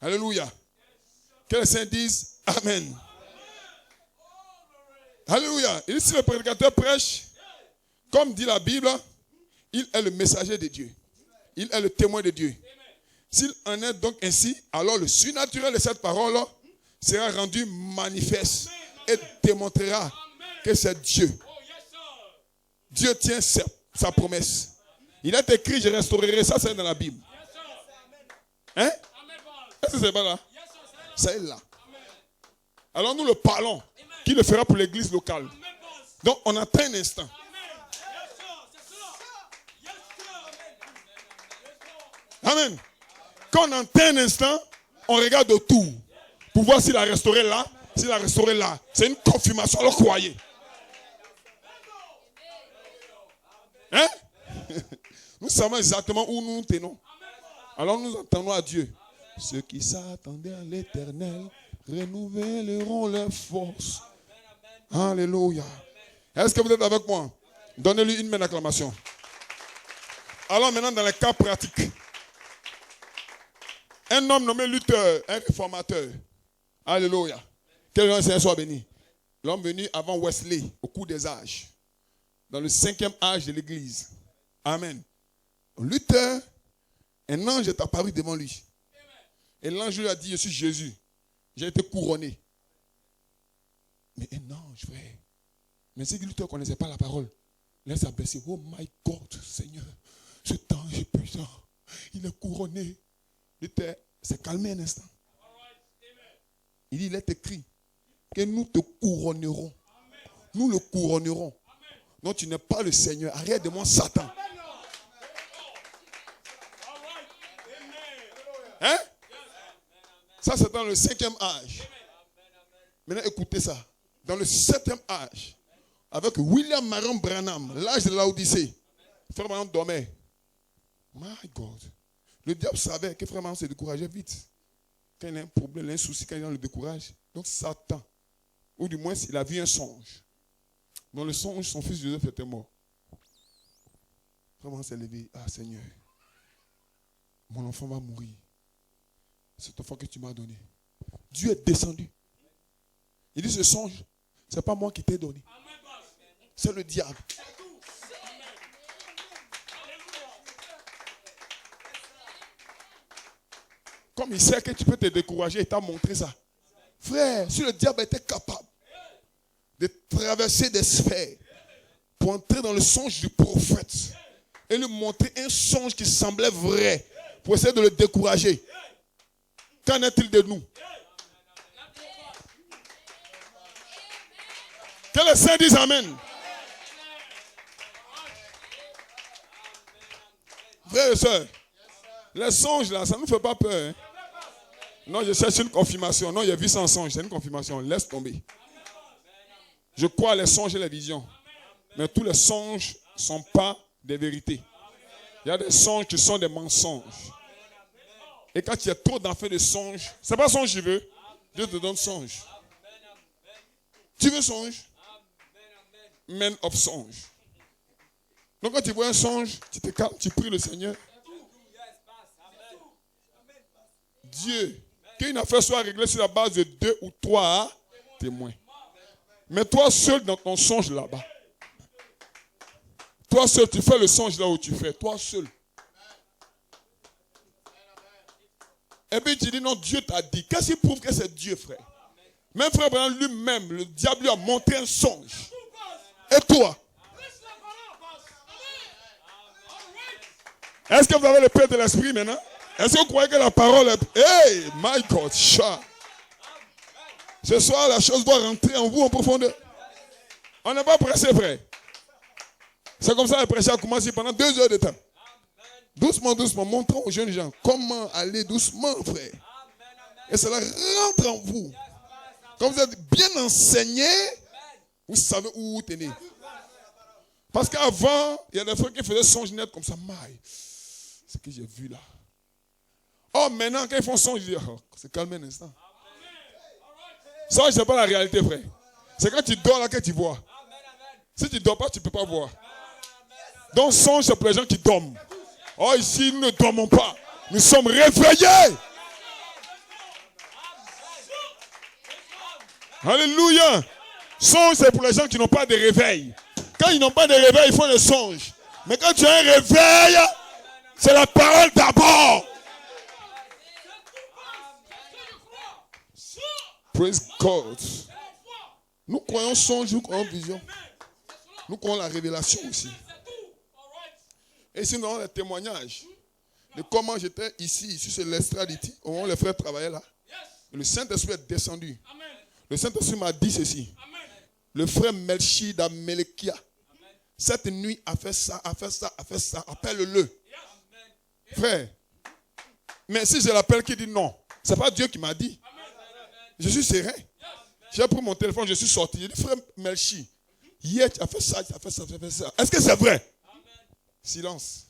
Alléluia. Que les saints disent Amen. Alléluia. Il dit si le prédicateur prêche, comme dit la Bible, il est le messager de Dieu. Il est le témoin de Dieu. S'il en est donc ainsi, alors le surnaturel de cette parole sera rendu manifeste et démontrera que c'est Dieu. Dieu tient sa promesse. Il est écrit, je restaurerai. Ça, c'est dans la Bible. Hein? Est-ce que c'est pas là? C'est là. Alors nous le parlons. Qui le fera pour l'église locale? Donc on attend un instant. Amen. Quand on entend un instant, on regarde autour pour voir s'il a restauré là S'il a restauré là, c'est une confirmation. Alors croyez. Hein? Nous savons exactement où nous nous tenons. Alors nous attendons à Dieu. Ceux qui s'attendaient à l'Éternel renouvelleront leurs forces. Alléluia. Est-ce que vous êtes avec moi? Donnez-lui une main d'acclamation. Alors maintenant dans les cas pratiques. Un homme nommé Luther, un réformateur. Alléluia. Que le Seigneur soit béni. L'homme venu avant Wesley, au cours des âges. Dans le 5e âge de l'Église. Amen. Luther, un ange est apparu devant lui. Et l'ange lui a dit, je suis Jésus. J'ai été couronné. Mais un ange, frère. Mais si Luther ne connaissait pas la parole, il s'est abaissé. Oh my God, Seigneur, cet ange est puissant. Il est couronné. Luther s'est calmé un instant. Il dit, il est écrit que nous te couronnerons. Nous le couronnerons. Non, tu n'es pas le Seigneur. Arrête de moi, Satan. Hein? Ça, c'est dans le 5e âge. Maintenant, écoutez ça. Dans le 7e âge, avec William Marion Branham, l'âge de l'Odyssée, Frère Branham dormait. My God. Le diable savait que Frère Branham se décourageait vite. Quand il a un problème, il a un souci, quand il le décourage. Donc Satan, ou du moins, il a vu un songe. Dans le songe, son fils Joseph était mort. Frère Branham s'est levé. Ah Seigneur, mon enfant va mourir. Cet enfant que tu m'as donné. Dieu est descendu. Il dit, ce songe, ce n'est pas moi qui t'ai donné. C'est le diable. Comme il sait que tu peux te décourager, il t'a montré ça. Frère, si le diable était capable de traverser des sphères pour entrer dans le songe du prophète et lui montrer un songe qui semblait vrai pour essayer de le décourager, qu'en est-il de nous? Que les saints disent Amen. Frères et sœurs, les songes là, ça ne nous fait pas peur. Hein? Non, je cherche une confirmation. Non, j'ai vu ça en songe, c'est une confirmation. Laisse tomber. Je crois à les songes et les visions. Mais tous les songes ne sont pas des vérités. Il y a des songes qui sont des mensonges. Et quand tu as trop d'enfants de songes, c'est pas songe que je veux. Dieu te donne songe. Tu veux songe? Men of songe. Donc quand tu vois un songe, tu te calmes, tu pries le Seigneur. Dieu, qu'une affaire soit réglée sur la base de 2 ou 3 témoins. Mais toi seul dans ton songe là-bas. Toi seul, tu fais le songe là où tu fais. Toi seul. Et puis tu dis non, Dieu t'a dit. Qu'est-ce qui prouve que c'est Dieu, frère? Même frère Branham lui-même, le diable lui a montré un songe. Et toi? Est-ce que vous avez le paix de l'esprit maintenant? Est-ce que vous croyez que la parole est... Hey, my God, chat. Ce soir, la chose doit rentrer en vous en profondeur. On n'est pas pressé, frère. C'est comme ça que le prêcheur a commencé pendant 2 heures de temps. Doucement, doucement, montrons aux jeunes gens comment aller doucement, frère. Et cela rentre en vous. Quand vous êtes bien enseigné, vous savez où vous tenez. Parce qu'avant, il y a des frères qui faisaient songe net comme ça. Maï, ce que j'ai vu là. Oh, maintenant, quand ils font songe, je dis, oh, c'est calme un instant. Ça, ce n'est pas la réalité, frère. C'est quand tu dors là que tu vois. Si tu ne dors pas, tu ne peux pas voir. Donc, songe, c'est pour les gens qui dorment. Oh, ici, nous ne dormons pas. Nous sommes réveillés. Alléluia. Songe, c'est pour les gens qui n'ont pas de réveil. Quand ils n'ont pas de réveil, ils font le songe. Mais quand tu as un réveil, c'est la parole d'abord. Praise God. Nous croyons songe, nous croyons vision. Nous croyons la révélation aussi. Et sinon, nous avons les témoignages de comment j'étais ici, sur l'estrade ici, au moment où les frères travaillaient là. Et le Saint-Esprit est descendu. Le Saint-Esprit m'a dit ceci. Le frère Melchida Melekia, cette nuit, a fait ça, a fait ça, a fait ça. Appelle-le. Frère. Mais si je l'appelle, qui dit non, ce n'est pas Dieu qui m'a dit. Je suis serein. J'ai pris mon téléphone, je suis sorti. J'ai dit, frère Melchi, hier tu as fait ça, tu as fait ça, tu as fait ça. Est-ce que c'est vrai? Silence.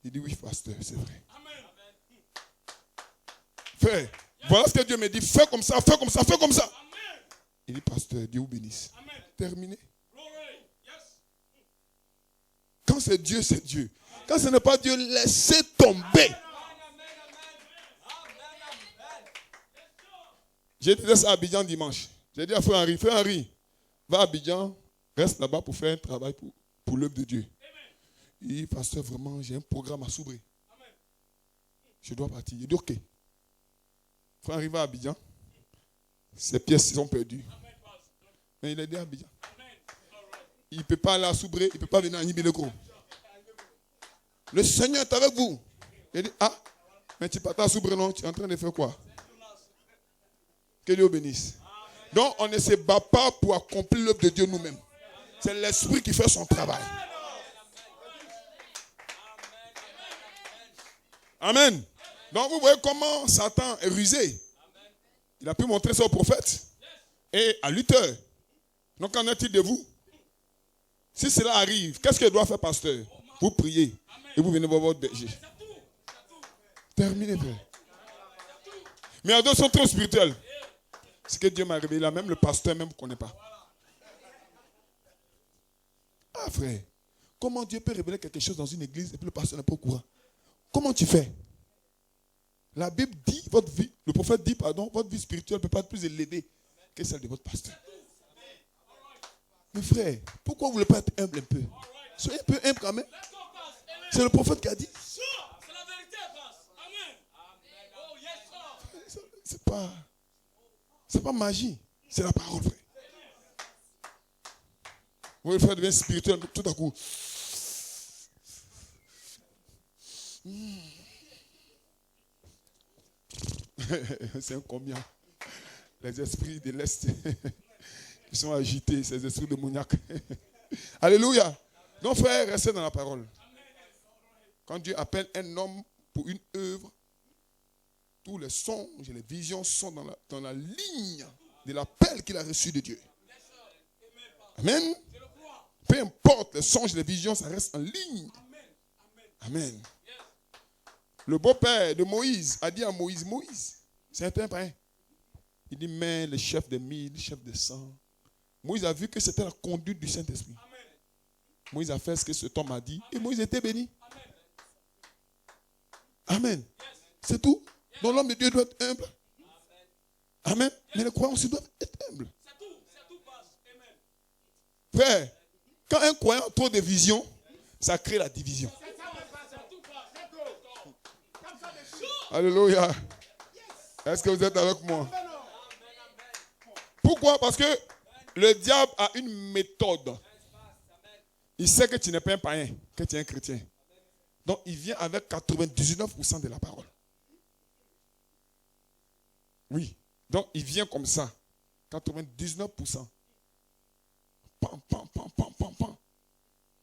Il dit, oui, pasteur, c'est vrai. Frère, voilà ce que Dieu me dit. Fais comme ça, fais comme ça, fais comme ça. Il dit, pasteur, Dieu vous bénisse. Terminé. Quand c'est Dieu, c'est Dieu. Quand ce n'est pas Dieu, laissez tomber. J'ai dit ça à Abidjan dimanche. J'ai dit à frère Henri, va à Abidjan, reste là-bas pour faire un travail pour l'œuvre de Dieu. Il dit, pasteur, vraiment, j'ai un programme à s'ouvrir. Je dois partir. Il dit, ok. Frère Henri va à Abidjan. Ses pièces sont perdues. Mais il est dit à Abidjan. Il ne peut pas aller à Soubré, il ne peut pas venir à Nibileko. Le Seigneur est avec vous. Il dit, ah, mais tu pars à Soubré, non? Tu es en train de faire quoi? Que Dieu bénisse. Donc, on ne se bat pas pour accomplir l'œuvre de Dieu nous-mêmes. C'est l'Esprit qui fait son travail. Amen. Donc, vous voyez comment Satan est rusé. Il a pu montrer ça au prophète et à Luther. Donc, qu'en est-il de vous? Si cela arrive, qu'est-ce que doit faire pasteur? Vous priez et vous venez voir votre berger. Terminé, frère. Mais à d'autres sont trop spirituels. Ce que Dieu m'a révélé là, même le pasteur même ne connaît pas. Ah, frère, comment Dieu peut révéler quelque chose dans une église et puis le pasteur n'est pas au courant? Comment tu fais? La Bible dit, votre vie, le prophète dit, pardon, votre vie spirituelle ne peut pas être plus élevée que celle de votre pasteur. Mais frère, pourquoi vous ne voulez pas être humble un peu? Soyez un peu humble quand même. C'est le prophète qui a dit. C'est la vérité, Amen. C'est pas magie, c'est la parole, frère. Vous voyez, le frère devient spirituel tout à coup. C'est un combien? Les esprits de l'Est qui sont agités, ces esprits de Mouniac. Alléluia. Donc, frère, restez dans la parole. Quand Dieu appelle un homme pour une œuvre, tous les songes et les visions sont dans la ligne de l'appel qu'il a reçu de Dieu. Amen. Peu importe les songes et les visions, ça reste en ligne. Amen. Le beau-père de Moïse a dit à Moïse, Moïse, c'est un païen. Il dit, mais le chef des 1000, le chef des 100. Moïse a vu que c'était la conduite du Saint-Esprit. Moïse a fait ce que cet homme a dit et Moïse était béni. Amen. C'est tout. Donc l'homme de Dieu doit être humble. Amen. Mais les croyants aussi doivent être humbles. Frère, quand un croyant a trop de vision, ça crée la division. Alléluia. Est-ce que vous êtes avec moi? Pourquoi? Parce que le diable a une méthode. Il sait que tu n'es pas un païen, que tu es un chrétien. Donc il vient avec 99% de la parole. Oui. Donc il vient comme ça. 99%. Pam, pam, pam, pam, pam, pam.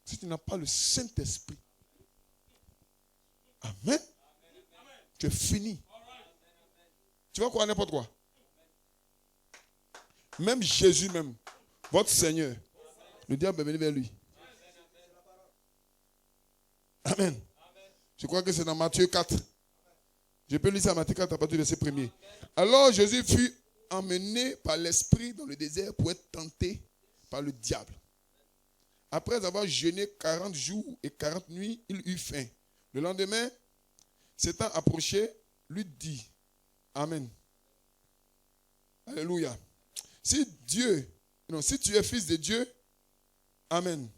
Si tu n'as pas le Saint-Esprit, amen, tu es fini. Tu vas croire n'importe quoi. Même Jésus même, votre Seigneur, le diable est venu vers lui. Amen. Je crois que c'est dans Matthieu 4. Je peux lire ça à Matthieu 4 à partir de ce premier. Alors Jésus fut emmené par l'Esprit dans le désert pour être tenté par le diable. Après avoir jeûné 40 jours et 40 nuits, il eut faim. Le lendemain, s'étant approché, lui dit, Amen. Alléluia. Si tu es fils de Dieu, Amen.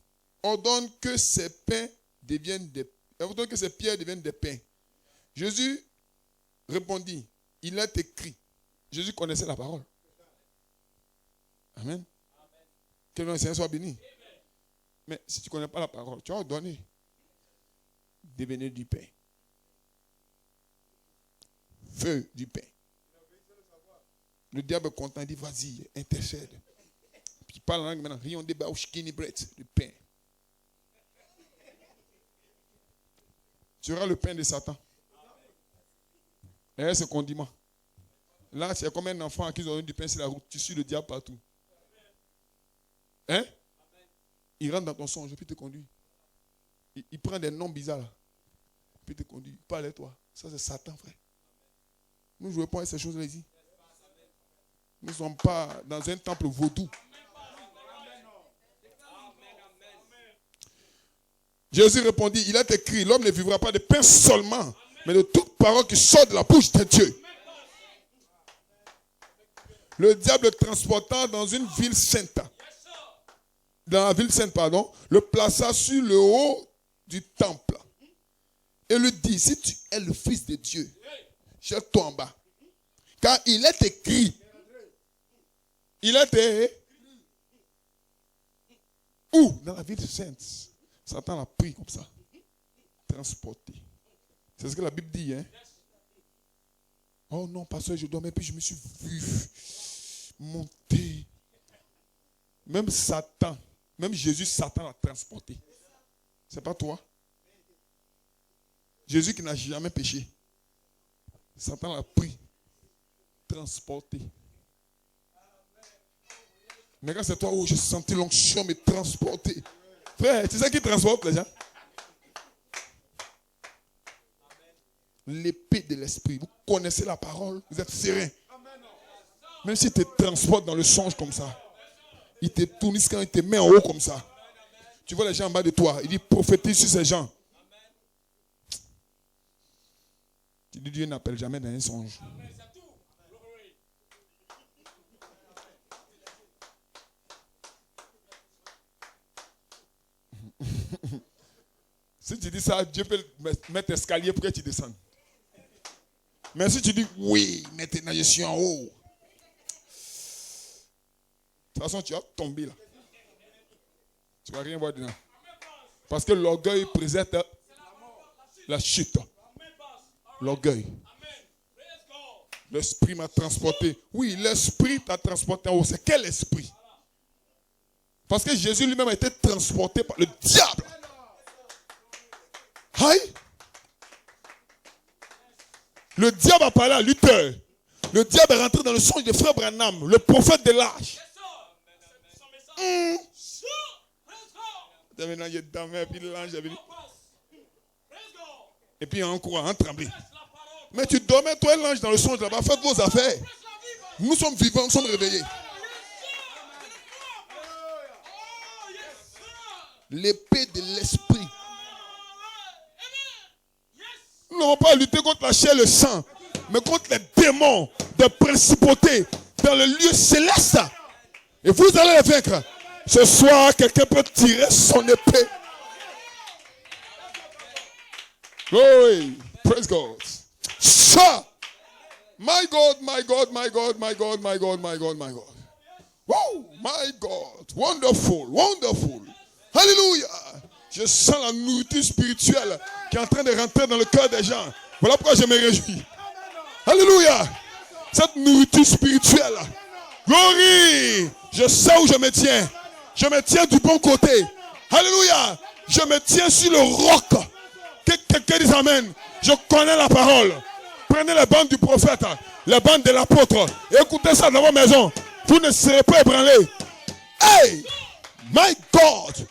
Ordonne que ces pierres deviennent des pains. Jésus répondit, il est écrit. Jésus connaissait la parole. Amen. Que le Seigneur soit béni. Mais si tu ne connais pas la parole, tu vas ordonner devenir du pain. Feu du pain. Le diable est content, il dit, vas-y, intercède. Puis il parle en langue maintenant, rion de baouchkini bread, du pain. Tu auras le pain de Satan. Et ce condiment. Là, c'est comme un enfant à qui ils ont eu du pain sur la route. Tu suis le diable partout. Hein? Il rentre dans ton songe et puis te conduit. Il prend des noms bizarres là. Puis te conduit. Parle à toi. Ça, c'est Satan, frère. Nous ne jouons pas avec ces choses-là ici. Nous ne sommes pas dans un temple vaudou. Jésus répondit, il est écrit, l'homme ne vivra pas de pain seulement, mais de toute parole qui sort de la bouche de Dieu. Le diable le transportant dans une ville sainte, le plaça sur le haut du temple et lui dit, si tu es le fils de Dieu, jette-toi en bas. Car il est écrit, où? Dans la ville sainte. Satan l'a pris comme ça, transporté. C'est ce que la Bible dit, hein? Oh non, pasteur, je dormais, puis je me suis vu monter. Même Satan, même Jésus, Satan l'a transporté. C'est pas toi. Jésus qui n'a jamais péché. Satan l'a pris, transporté. Mais quand c'est toi, oh, j'ai senti l'onction me transporter. Frère, tu sais qui transporte les gens? L'épée de l'esprit. Vous connaissez la parole, vous êtes serein. Même s'il te transporte dans le songe comme ça, il te tourne quand il te met en haut comme ça. Tu vois les gens en bas de toi, il dit prophétise sur ces gens. Tu dis Dieu n'appelle jamais dans un songe. Si tu dis ça, Dieu peut mettre escalier pour que tu descendes. Mais si tu dis oui, maintenant je suis en haut. De toute façon, tu vas tomber là. Tu ne vas rien voir dedans. Parce que l'orgueil présente la chute. L'orgueil. L'esprit m'a transporté. Oui, l'esprit t'a transporté en haut. C'est quel esprit? Parce que Jésus lui-même a été transporté par le diable. Aïe. Le diable a parlé à Luther. Le diable est rentré dans le songe de frère Branham, le prophète de l'âge. Et puis en quoi? En tremblé. Mais tu dormais, toi et l'ange dans le songe là-bas, faites vos affaires. Nous sommes vivants, nous sommes réveillés. L'épée de l'esprit. Nous n'avons pas à lutter contre la chair et le sang, mais contre les démons de principauté dans le lieu céleste. Et vous allez les vaincre. Ce soir, quelqu'un peut tirer son épée. Glory. Praise God. Ça. My God, my God, my God, my God, my God, my God, my God. Wow, my God. Wonderful, wonderful. Hallelujah. Je sens la nourriture spirituelle qui est en train de rentrer dans le cœur des gens. Voilà pourquoi je me réjouis. Alléluia. Cette nourriture spirituelle. Glory. Je sais où je me tiens. Je me tiens du bon côté. Alléluia. Je me tiens sur le roc. Que quelqu'un dise amen. Je connais la parole. Prenez les bandes du prophète, les bandes de l'apôtre. Écoutez ça dans vos maisons. Vous ne serez pas ébranlés. Hey, my God.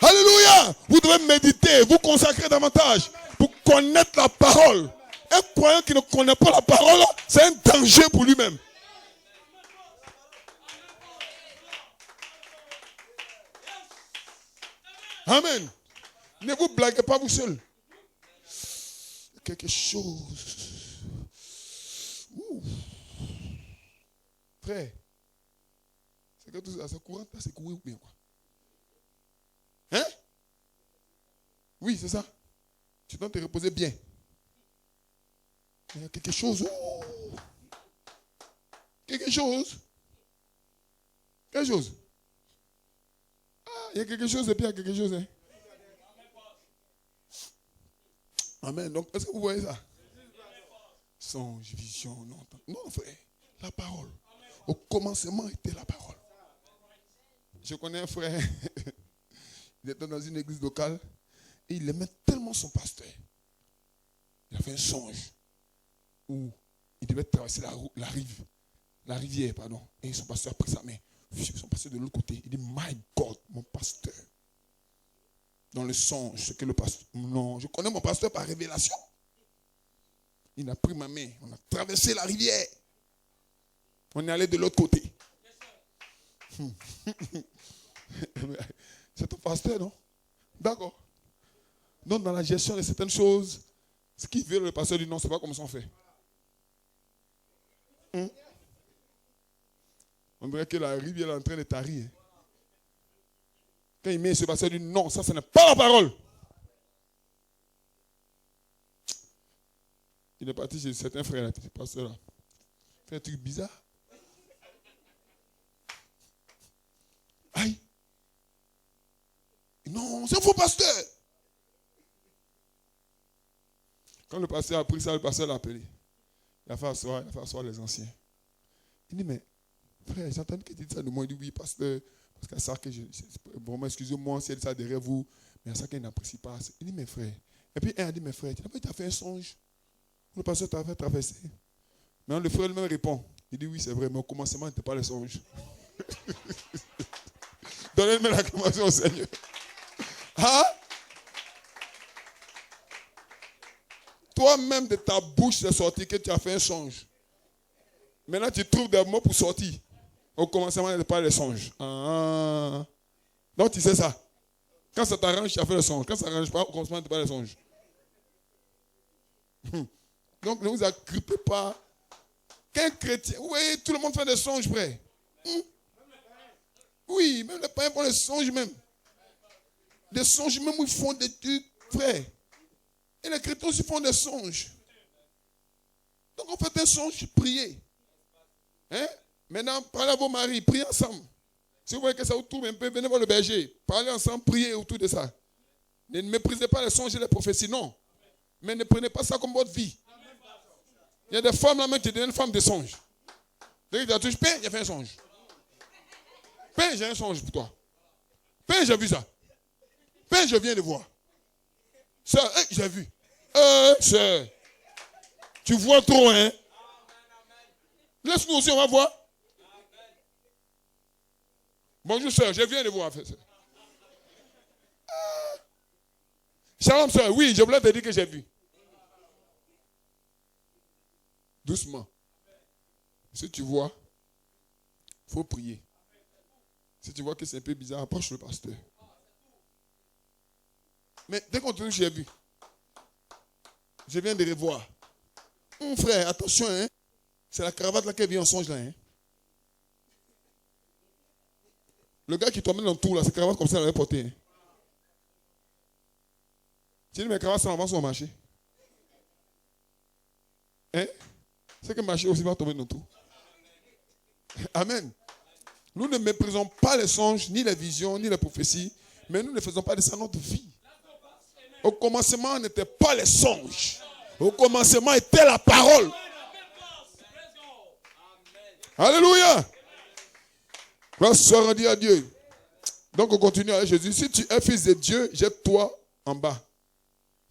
Alléluia. Vous devez méditer, vous consacrer davantage pour connaître la parole. Un croyant qui ne connaît pas la parole, c'est un danger pour lui-même. Amen. Ne vous blaguez pas vous seul. Quelque chose. Ouh. Frère, c'est que tout ça, c'est courant, c'est courir ou bien quoi? Hein? Oui, c'est ça. Tu dois te reposer bien. Il y a quelque chose. Ouh. Quelque chose. Quelque chose. Ah, il y a quelque chose et puis il y a quelque chose. Hein? Amen. Donc, est-ce que vous voyez ça? Songe, vision, non. Non, frère. La parole. Au commencement était la parole. Je connais un frère. Il était dans une église locale. Et il aimait tellement son pasteur. Il a fait un songe. Où il devait traverser la rivière, pardon. Et son pasteur a pris sa main. Ils sont passés de l'autre côté. Il dit, my God, mon pasteur. Dans le songe, ce que le pasteur... Non, je connais mon pasteur par révélation. Il a pris ma main. On a traversé la rivière. On est allé de l'autre côté. C'est ton pasteur, non? D'accord. Donc, dans la gestion de certaines choses, ce qui veut le pasteur dit non, c'est pas comme ça on fait. On dirait que la rivière est en train de tarir. Quand il met ce pasteur dit non, ça, ce n'est pas la parole. Il est parti chez certains frères, là, ce pasteur-là. Il fait un truc bizarre. Aïe. Non, c'est un faux pasteur. Quand le pasteur a pris ça, le pasteur l'a appelé. Il a fait asseoir les anciens. Il dit, mais frère, j'ai entendu que tu dis ça de moi. Il dit, oui, pasteur, parce qu'il y a ça que vraiment, excusez-moi si elle dit ça derrière vous, mais il y a ça qu'il n'apprécie pas. Il dit, mes frères. Et puis, un a dit, mes frères, tu n'as pas fait un songe. Le pasteur t'a fait traverser. Mais le frère lui-même répond. Il dit, oui, c'est vrai, mais au commencement, ce n'était pas le songe. Donnez-moi l'acclamation au Seigneur. Hein? Toi-même, de ta bouche, c'est sorti que tu as fait un songe. Maintenant, tu trouves des mots pour sortir. Au commencement, ce n'était pas le songe. Ah. Donc, tu sais ça. Quand ça t'arrange, tu as fait le songe. Quand ça ne t'arrange pas, au commencement, ce n'était pas le songe. Donc, ne vous agrippez pas. Qu'un chrétien, oui, tout le monde fait des songes, frère. Oui, même les païens font des songes même. Des songes même où ils font des trucs, frère. Et les chrétiens aussi font des songes. Donc on fait un songe, priez. Hein? Maintenant, parlez à vos maris, priez ensemble. Si vous voyez que ça vous tourne un peu, venez voir le berger. Parlez ensemble, priez autour de ça. Ne méprisez pas les songes et les prophéties, non. Mais ne prenez pas ça comme votre vie. Il y a des femmes là-même qui deviennent femmes de songes. Dès que tu touches, il a fait un songe. Père, j'ai un songe pour toi. Père, j'ai vu ça. Père, je viens de voir. Sœur, j'ai vu. Sœur, tu vois trop, hein? Laisse-nous aussi, on va voir. Bonjour, sœur, je viens de voir. Shalom, sœur, oui, je voulais te dire que j'ai vu. Doucement. Si tu vois, il faut prier. Si tu vois que c'est un peu bizarre, approche le pasteur. Mais dès qu'on te dit, j'ai vu. Je viens de revoir. Mon frère, attention, hein. C'est la cravate là qui vient en songe là. Hein. Le gars qui t'emmène dans le tour là, c'est cravate comme ça, il avait porté. Hein. Tu dis, mes cravates sont en vente sur le marché. Hein? C'est que le marché aussi va tomber dans le tour. Amen. Nous ne méprisons pas les songes, ni les visions, ni les prophéties, mais nous ne faisons pas de ça notre vie. Au commencement, n'était pas les songes. Au commencement, était la parole. Alléluia. Gloire soit rendue à Dieu. Donc, on continue avec Jésus. Si tu es fils de Dieu, jette-toi en bas.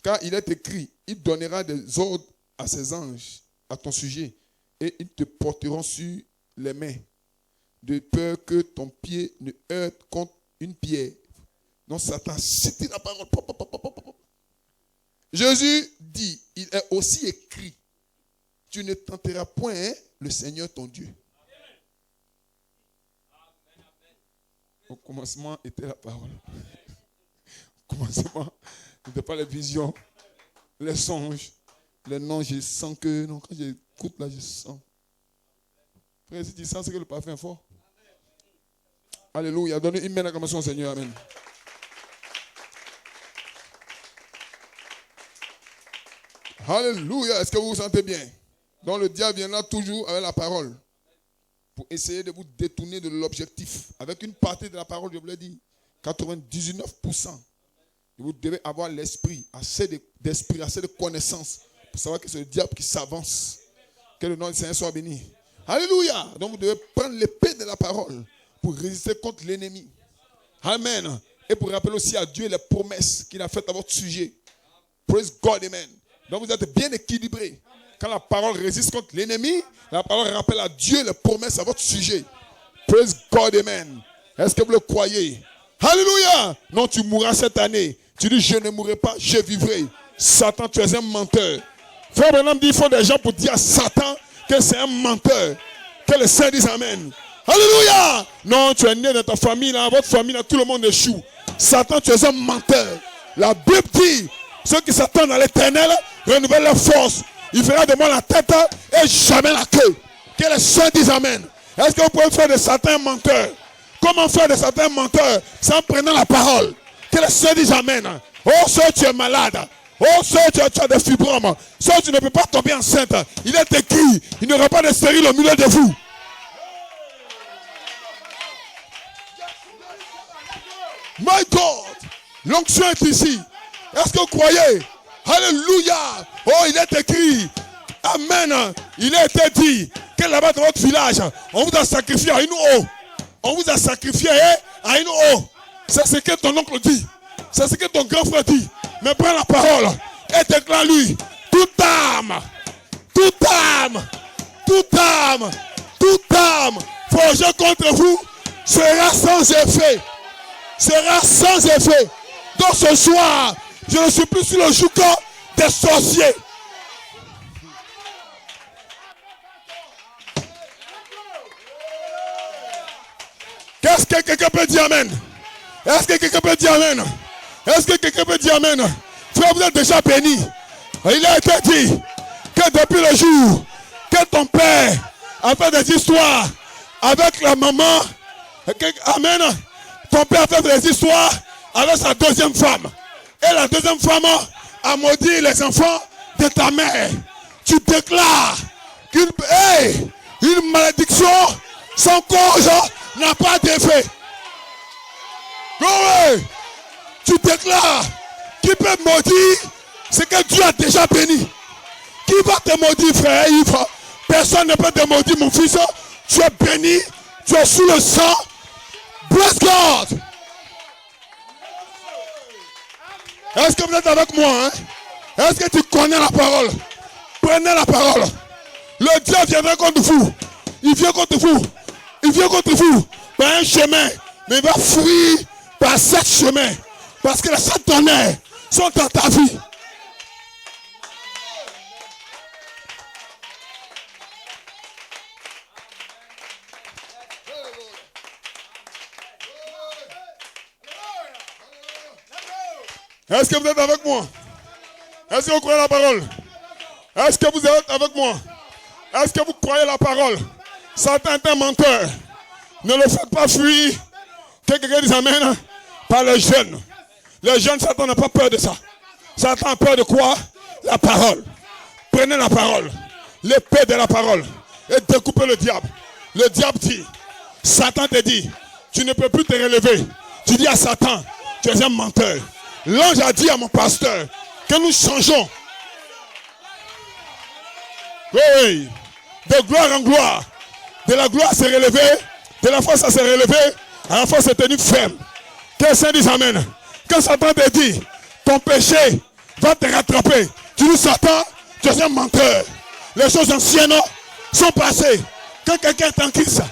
Car il est écrit, il donnera des ordres à ses anges, à ton sujet, et ils te porteront sur les mains, de peur que ton pied ne heurte contre une pierre. Donc Satan cite la parole. Jésus dit, il est aussi écrit, tu ne tenteras point le Seigneur ton Dieu. Au commencement était la parole. Au commencement, n'était pas les visions, les songes, les noms, je sens que, non, quand j'écoute là, je sens. Frère, si tu sens, c'est que le parfum est fort. Alléluia. Donne une main d'acclamation au Seigneur. Amen. Alléluia. Est-ce que vous vous sentez bien? Donc le diable vient là toujours avec la parole pour essayer de vous détourner de l'objectif. Avec une partie de la parole, je vous l'ai dit, 99%. Vous devez avoir l'esprit, assez d'esprit, assez de connaissances pour savoir que c'est le diable qui s'avance. Que le nom du Seigneur soit béni. Alléluia. Donc vous devez prendre l'épée de la parole pour résister contre l'ennemi. Amen. Et pour rappeler aussi à Dieu les promesses qu'il a faites à votre sujet. Praise God, amen. Donc vous êtes bien équilibré. Quand la parole résiste contre l'ennemi, la parole rappelle à Dieu les promesses à votre sujet. Praise God, amen. Est-ce que vous le croyez? Alléluia. Non, tu mourras cette année. Tu dis, je ne mourrai pas, je vivrai. Satan, tu es un menteur. Frère Branham dit, il faut des gens pour dire à Satan que c'est un menteur. Que les saints disent amen. Alléluia. Non, tu es né dans ta famille, là, votre famille, là, tout le monde échoue. Satan, tu es un menteur. La Bible dit, ceux qui s'attendent à l'éternel renouvellent leur force. Il fera de moi la tête et jamais la queue. Que les saints disent amen. Est-ce que vous pouvez faire de Satan un menteur? Comment faire de Satan un menteur? C'est en prenant la parole. Que les saints disent amen. Oh, soeur, tu es malade. Oh, soeur, tu as des fibromes. Soeur, tu ne peux pas tomber enceinte. Il est écrit, il n'y aura pas de stérile au milieu de vous. My God, l'onction est ici. Est-ce que vous croyez? Alléluia. Oh, il est écrit. Amen. Il a été dit que là-bas dans votre village, on vous a sacrifié à une eau. On vous a sacrifié à une eau. C'est ce que ton oncle dit. C'est ce que ton grand frère dit. Mais prends la parole et déclare-lui. Toute âme, toute âme, toute âme, toute âme forgée contre vous sera sans effet. Sera sans effet. Donc ce soir, je ne suis plus sur le joug des sorciers. Qu'est-ce que quelqu'un peut dire amen? Est-ce que quelqu'un peut dire amen? Est-ce que quelqu'un peut dire amen? Frère, vous êtes déjà béni. Il a été dit que depuis le jour que ton père a fait des histoires avec la maman, amen, ton père a fait des histoires avec sa deuxième femme. Et la deuxième femme a maudit les enfants de ta mère. Tu déclares qu'une malédiction sans cause n'a pas d'effet. Oui. Tu déclares qui peut maudire ce que Dieu a déjà béni. Qui va te maudire, frère Yves? Personne ne peut te maudire, mon fils. Tu es béni, tu es sous le sang. Bless God. Est-ce que vous êtes avec moi? Hein? Est-ce que tu connais la parole? Prenez la parole. Le diable viendra contre vous. Il vient contre vous. Il vient contre vous par un chemin. Mais il va fuir par 7 chemins. Parce que les 7 tonnerres sont dans ta vie. Est-ce que vous êtes avec moi? Est-ce que vous croyez la parole? Est-ce que vous êtes avec moi? Est-ce que vous croyez la parole? Satan est un menteur. Ne le faites pas fuir. Que quelqu'un dise amen par les jeunes. Les jeunes, Satan n'a pas peur de ça. Satan a peur de quoi? La parole. Prenez la parole. L'épée de la parole. Et découpez le diable. Le diable dit, Satan te dit, tu ne peux plus te relever. Tu dis à Satan, tu es un menteur. L'ange a dit à mon pasteur que nous changeons. Oui, de gloire en gloire. De la gloire s'est relevée, de la foi ça s'est relevé, à la fois c'est tenu ferme. Que le Saint dise amen. Quand Satan te dit, ton péché va te rattraper. Tu dis Satan, tu es un menteur. Les choses anciennes sont passées. Quand quelqu'un est en Christ,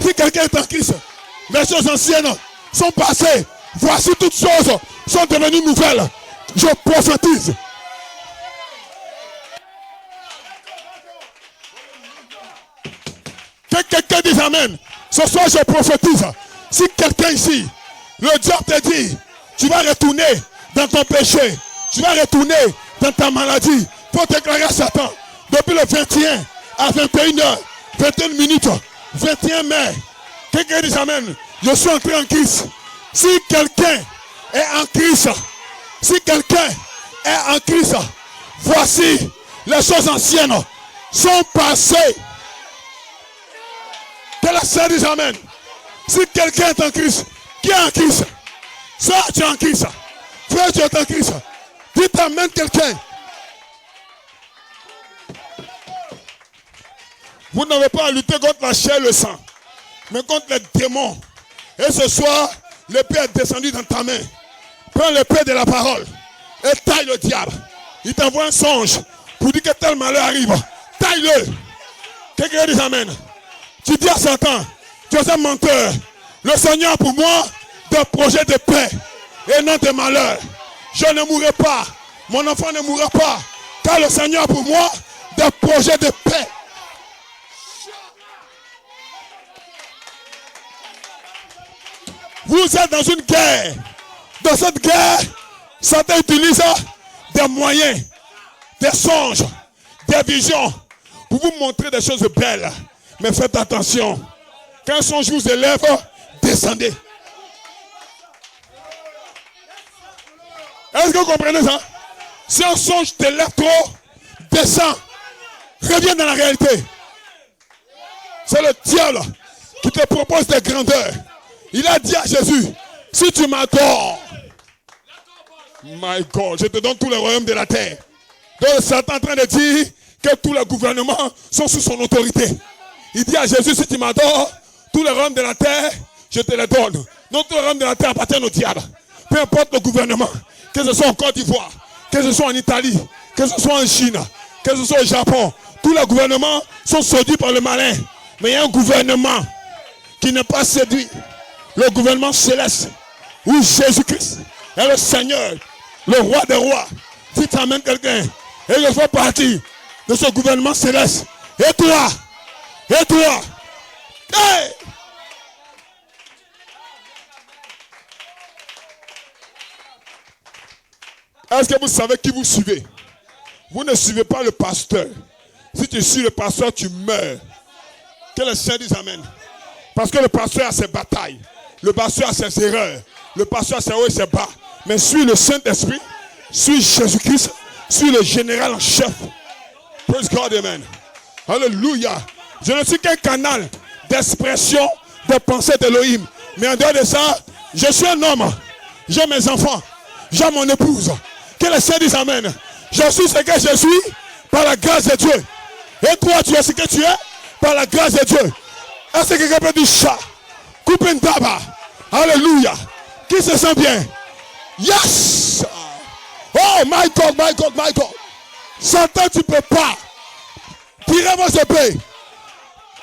si quelqu'un est en Christ, les choses anciennes sont passées. Voici toutes choses sont devenues nouvelles. Je prophétise. Que quelqu'un dise amen. Ce soir je prophétise. Si quelqu'un ici, le diable te dit, tu vas retourner dans ton péché. Tu vas retourner dans ta maladie. Pour déclarer à Satan. Depuis le 21 à 21h, 21 minutes, 21 mai. Quelqu'un dise amen. Je suis entré en Christ. Si quelqu'un est en Christ, si quelqu'un est en Christ, voici les choses anciennes sont passées. Que la Seigneur dise amen. Si quelqu'un est en Christ, qui est en Christ? Ça, tu es en Christ. Frère, tu es en Christ. Dites amen quelqu'un. Vous n'avez pas à lutter contre la chair et le sang, mais contre les démons. Et ce soir, l'épée est descendue dans ta main. Prends l'épée de la parole et taille le diable. Il t'envoie un songe pour pour dire que tel malheur arrive, taille-le. Quelqu'un dit amen. Tu dis à Satan, tu es un menteur. Le Seigneur a pour moi des projets de paix et non de malheur. Je ne mourrai pas. Mon enfant ne mourra pas. Car le Seigneur a pour moi des projets de paix. Vous êtes dans une guerre. Dans cette guerre, Satan utilise des moyens, des songes, des visions pour vous montrer des choses belles. Mais faites attention. Quand un songe vous élève, descendez. Est-ce que vous comprenez ça? Si un songe t'élève trop, descends. Reviens dans la réalité. C'est le diable qui te propose des grandeurs. Il a dit à Jésus, si tu m'adores, my God, je te donne tous les royaumes de la terre. Donc Satan est en train de dire que tous les gouvernements sont sous son autorité. Il dit à Jésus, si tu m'adores, tous les royaumes de la terre, je te les donne. Donc tous les royaumes de la terre appartiennent au diable. Peu importe le gouvernement, que ce soit en Côte d'Ivoire, que ce soit en Italie, que ce soit en Chine, que ce soit au Japon, tous les gouvernements sont séduits par le malin. Mais il y a un gouvernement qui n'est pas séduit. Le gouvernement céleste, où Jésus-Christ est le Seigneur, le roi des rois. Si tu amènes quelqu'un et il fait partie de ce gouvernement céleste, et toi, hey! Est-ce que vous savez qui vous suivez? Vous ne suivez pas le pasteur. Si tu suis le pasteur, tu meurs. Que le Seigneur dise amen. Parce que le pasteur a ses batailles. Le pasteur a ses erreurs. Le pasteur a ses hauts et ses bas. Mais suis le Saint-Esprit. Suis Jésus-Christ. Suis le général en chef. Praise God, amen. Alléluia. Je ne suis qu'un canal d'expression des pensées d'Élohim. Mais en dehors de ça, je suis un homme. J'ai mes enfants. J'ai mon épouse. Que le Seigneur dise amen. Je suis ce que je suis par la grâce de Dieu. Et toi, tu es ce que tu es par la grâce de Dieu. Est-ce que quelqu'un peut dire ça? Coupe une tabac. Alléluia. Qui se sent bien? Yes. Oh my God, my God, my God. Satan, tu ne peux pas tirer vos épées.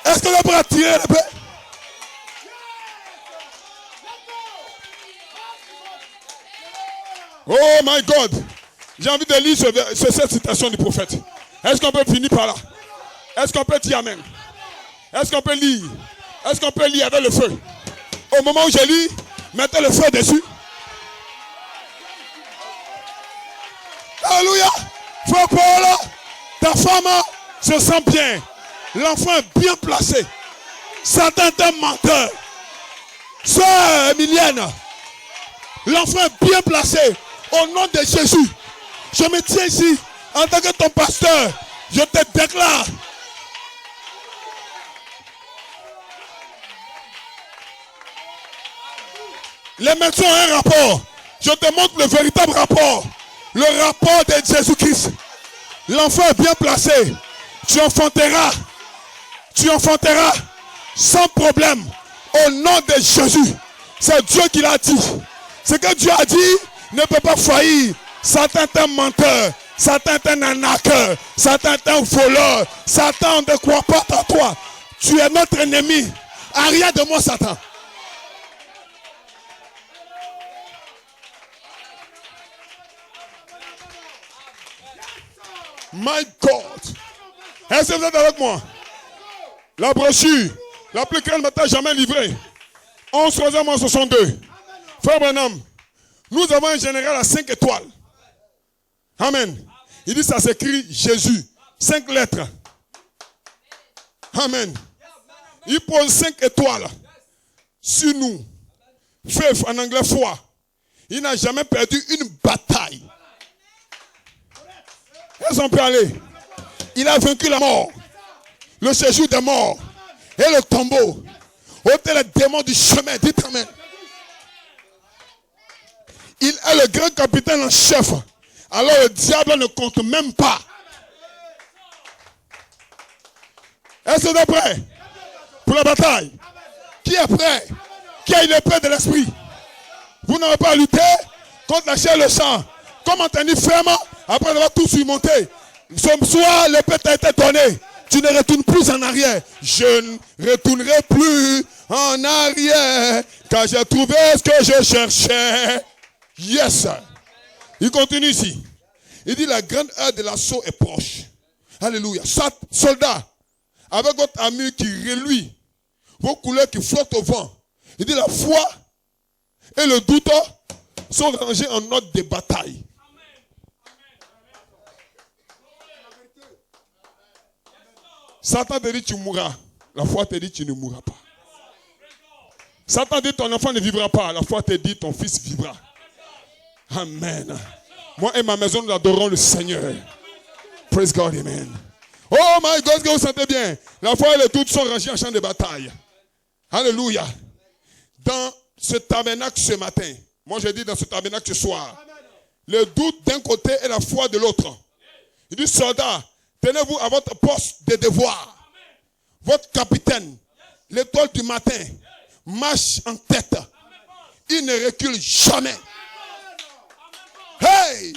Est-ce que vous pouvez tirer l'épée? Oh my God. J'ai envie de lire cette citation du prophète. Est-ce qu'on peut finir par là? Est-ce qu'on peut dire amen? Est-ce qu'on peut lire? Est-ce qu'on peut lire avec le feu? Au moment où je lis, mettez le feu dessus. Alléluia. Frère Paul, ta femme se sent bien. L'enfant est bien placé. Satan est un menteur. Sœur Emilienne, l'enfant est bien placé. Au nom de Jésus, je me tiens ici en tant que ton pasteur. Je te déclare. Les médecins ont un rapport. Je te montre le véritable rapport. Le rapport de Jésus-Christ. L'enfant est bien placé. Tu enfanteras. Tu enfanteras sans problème. Au nom de Jésus. C'est Dieu qui l'a dit. Ce que Dieu a dit ne peut pas faillir. Satan est un menteur. Satan est un arnaqueur. Satan est un voleur. Satan ne croit pas à toi. Tu es notre ennemi. Arrière de moi, Satan. My God. Est-ce que vous êtes avec moi? La brochure, la plus grande bataille jamais livrée. 11/62. Frère Branham, nous avons un général à 5 étoiles. Amen. Il dit ça s'écrit Jésus. 5 lettres. Amen. Il pose 5 étoiles sur nous. Faith en anglais, foi. Il n'a jamais perdu une bataille. Est-ce qu'on peut aller? Il a vaincu la mort, le séjour des morts et le tombeau. ôter les démons du chemin. Dites amen. Il est le grand capitaine en chef. Alors le diable ne compte même pas. Est-ce que vous êtes prêts pour la bataille? Qui est prêt? Qui a une épée de l'esprit? Vous n'avez pas à lutter contre la chair et le sang. Comment tenir ferme après avoir tout surmonté? Ce soir, l'épée t'a été donnée. Tu ne retournes plus en arrière. Je ne retournerai plus en arrière, car j'ai trouvé ce que je cherchais. Yes. Il continue ici. Il dit la grande heure de l'assaut est proche. Alléluia. Soldats, avec votre armure qui reluit, vos couleurs qui flottent au vent. Il dit la foi et le doute sont rangés en ordre de bataille. Satan te dit tu mourras. La foi te dit tu ne mourras pas. Satan dit ton enfant ne vivra pas. La foi te dit ton fils vivra. Amen. Moi et ma maison nous adorons le Seigneur. Praise God, amen. Oh my God, est-ce que vous sentez bien? La foi et le doute sont rangés en champ de bataille. Alléluia. Dans ce tabernacle ce matin, moi je dis dans ce tabernacle ce soir, le doute d'un côté et la foi de l'autre. Il dit soldats, tenez-vous à votre poste de devoir. Votre capitaine, l'étoile du matin, marche en tête. Il ne recule jamais. Hey!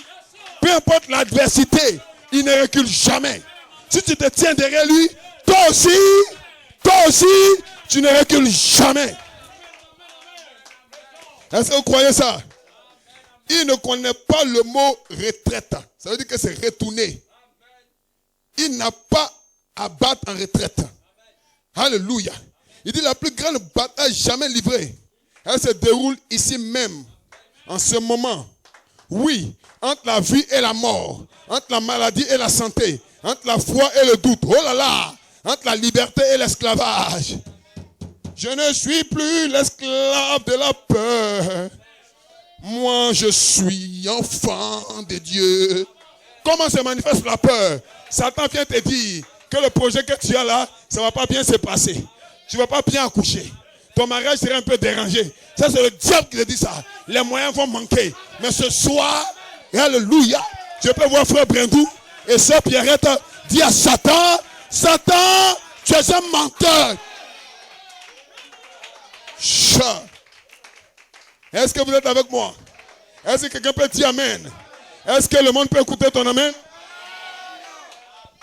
Peu importe l'adversité, il ne recule jamais. Si tu te tiens derrière lui, toi aussi, tu ne recules jamais. Est-ce que vous croyez ça? Il ne connaît pas le mot retraite. Ça veut dire que c'est retourner. Il n'a pas à battre en retraite. Alléluia. Il dit la plus grande bataille jamais livrée. Elle se déroule ici même, en ce moment. Oui, entre la vie et la mort, entre la maladie et la santé, entre la foi et le doute. Oh là là, entre la liberté et l'esclavage. Je ne suis plus l'esclave de la peur. Moi, je suis enfant de Dieu. Comment se manifeste la peur? Satan vient te dire que le projet que tu as là, ça ne va pas bien se passer. Tu ne vas pas bien accoucher. Ton mariage serait un peu dérangé. Ça, c'est le diable qui te dit ça. Les moyens vont manquer. Mais ce soir, alléluia, je peux voir frère Brindou et sœur Pierrette dire à Satan, Satan, tu es un menteur. Est-ce que vous êtes avec moi? Est-ce que quelqu'un peut dire amen? Est-ce que le monde peut écouter ton amen?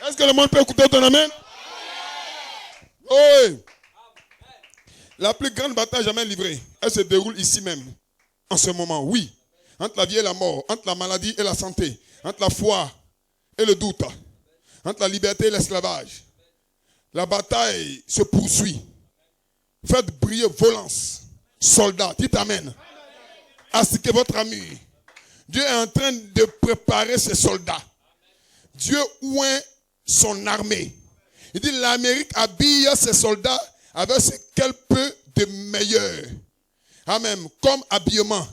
Est-ce que le monde peut écouter ton amen? Oui. La plus grande bataille jamais livrée, elle se déroule ici même, en ce moment, oui. Entre la vie et la mort, entre la maladie et la santé, entre la foi et le doute, entre la liberté et l'esclavage. La bataille se poursuit. Faites briller vos lances. Soldats, dites amen. Astiquez votre armure. Dieu est en train de préparer ses soldats. Dieu oint son armée. Il dit l'Amérique habille ses soldats avec ce qu'elle peut de meilleur. Amen. Comme habillement,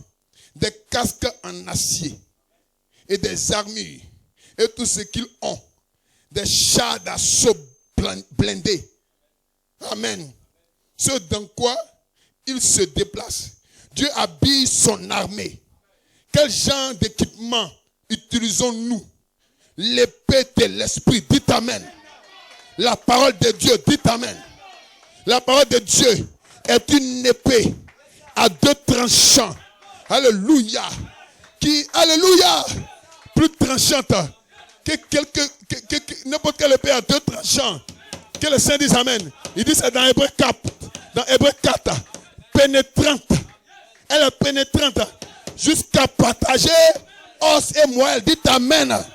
des casques en acier et des armures et tout ce qu'ils ont. Des chars d'assaut blindés. Amen. Ce dans quoi ils se déplacent. Dieu habille son armée. Quel genre d'équipement utilisons-nous? L'épée de l'esprit. Dites amen. La parole de Dieu. Dites amen. La parole de Dieu est une épée à deux tranchants. Alléluia. Qui, alléluia, plus tranchante que n'importe quelle épée à deux tranchants. Que le Saint dise amen. Il dit c'est dans Hébreu 4. Dans Hébreu 4. Pénétrante. Elle est pénétrante jusqu'à partager os et moelle. Dites amen.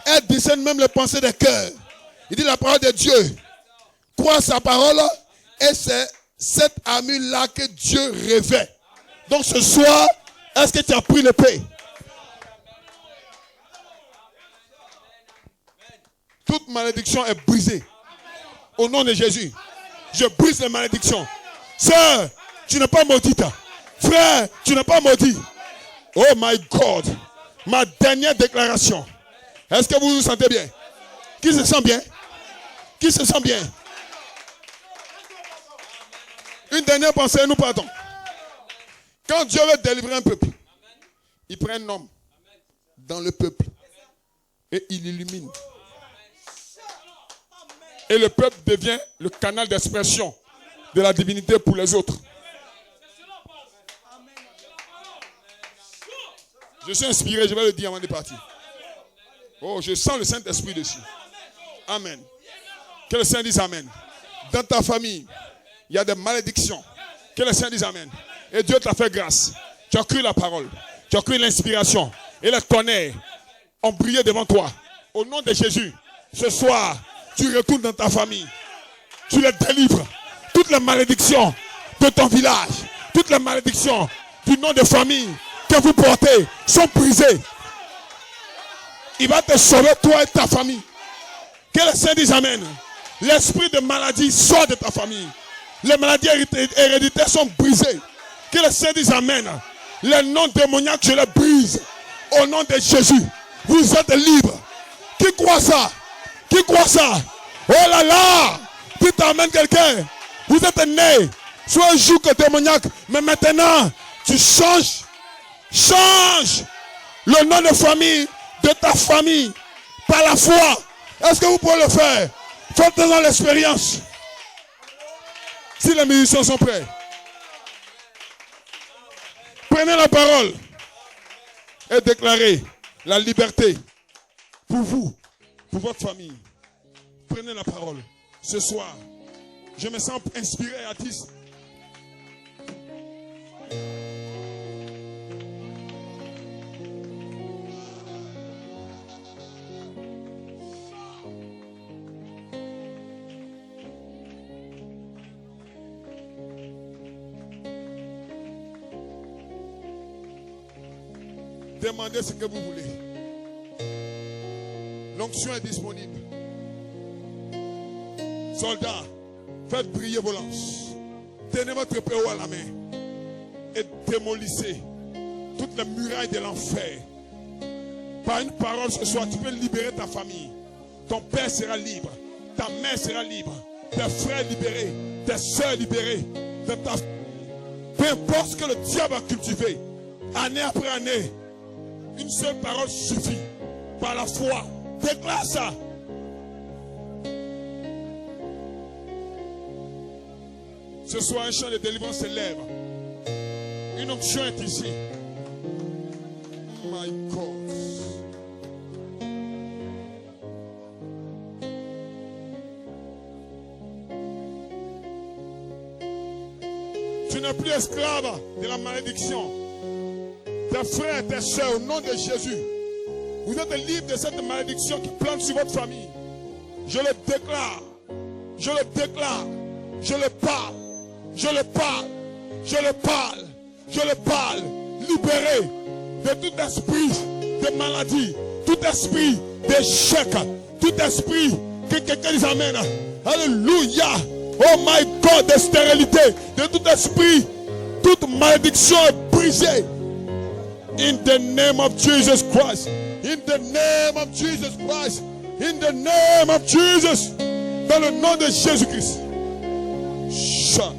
Elle discerne même les pensées des cœurs. Il dit la parole de Dieu. Crois sa parole et c'est cette armure-là que Dieu revêt. Donc ce soir, est-ce que tu as pris l'épée? Toute malédiction est brisée. Au nom de Jésus. Je brise les malédictions. Sœur, tu n'es pas maudite. Frère, tu n'es pas maudit. Oh my God. Ma dernière déclaration. Est-ce que vous vous sentez bien? Qui se sent bien? Qui se sent bien? Une dernière pensée, nous partons. Quand Dieu veut délivrer un peuple, il prend un homme dans le peuple et il illumine. Et le peuple devient le canal d'expression de la divinité pour les autres. Je suis inspiré, je vais le dire avant de partir. Oh, je sens le Saint-Esprit dessus. Amen. Que le Saint dise Amen. Dans ta famille, il y a des malédictions. Que le Saint dise Amen. Et Dieu t'a fait grâce. Tu as cru la parole. Tu as cru l'inspiration. Et les tonnerres ont brillé devant toi. Au nom de Jésus, ce soir, tu retournes dans ta famille. Tu les délivres. Toutes les malédictions de ton village, toutes les malédictions du nom de famille que vous portez sont brisées. Il va te sauver, toi et ta famille. Que le Saint dise Amen. L'esprit de maladie sort de ta famille. Les maladies héréditaires sont brisées. Que le Saint dise Amen. Les noms démoniaques, je les brise. Au nom de Jésus, vous êtes libres. Qui croit ça? Qui croit ça? Oh là là! Dites Amen quelqu'un. Vous êtes né sur un joug démoniaque. Mais maintenant, tu changes. Change le nom de famille de ta famille par la foi. Est-ce que vous pouvez le faire? Faites-en l'expérience. Si les musiciens sont prêts, prenez la parole et déclarez la liberté pour vous, pour votre famille. Prenez la parole. Ce soir, je me sens inspiré à 10. Demandez ce que vous voulez. L'onction est disponible. Soldats, faites briller vos lances. Tenez votre épée à la main et démolissez toutes les murailles de l'enfer. Par une parole ce soir, tu peux libérer ta famille. Ton père sera libre, ta mère sera libre, tes frères libérés, tes soeurs libérées. Peu importe ce que le diable a cultivé, année après année, une seule parole suffit. Par la foi, déclare ça. Ce soir, un chant de délivrance s'élève. Une onction est ici. My God. Tu n'es plus esclave de la malédiction. Tes frères, tes soeurs, au nom de Jésus, vous êtes libres de cette malédiction qui plane sur votre famille. Je le déclare. Je le déclare. Je le parle. Je le parle. Je le parle. Je le parle. Libéré de tout esprit de maladie, tout esprit d'échec, tout esprit que quelqu'un les amène. Alléluia. Oh my God, de stérilité, de tout esprit, toute malédiction est brisée. In the name of Jesus Christ. In the name of Jesus Christ. In the name of Jesus. Dans le nom de Jésus-Christ. Chant.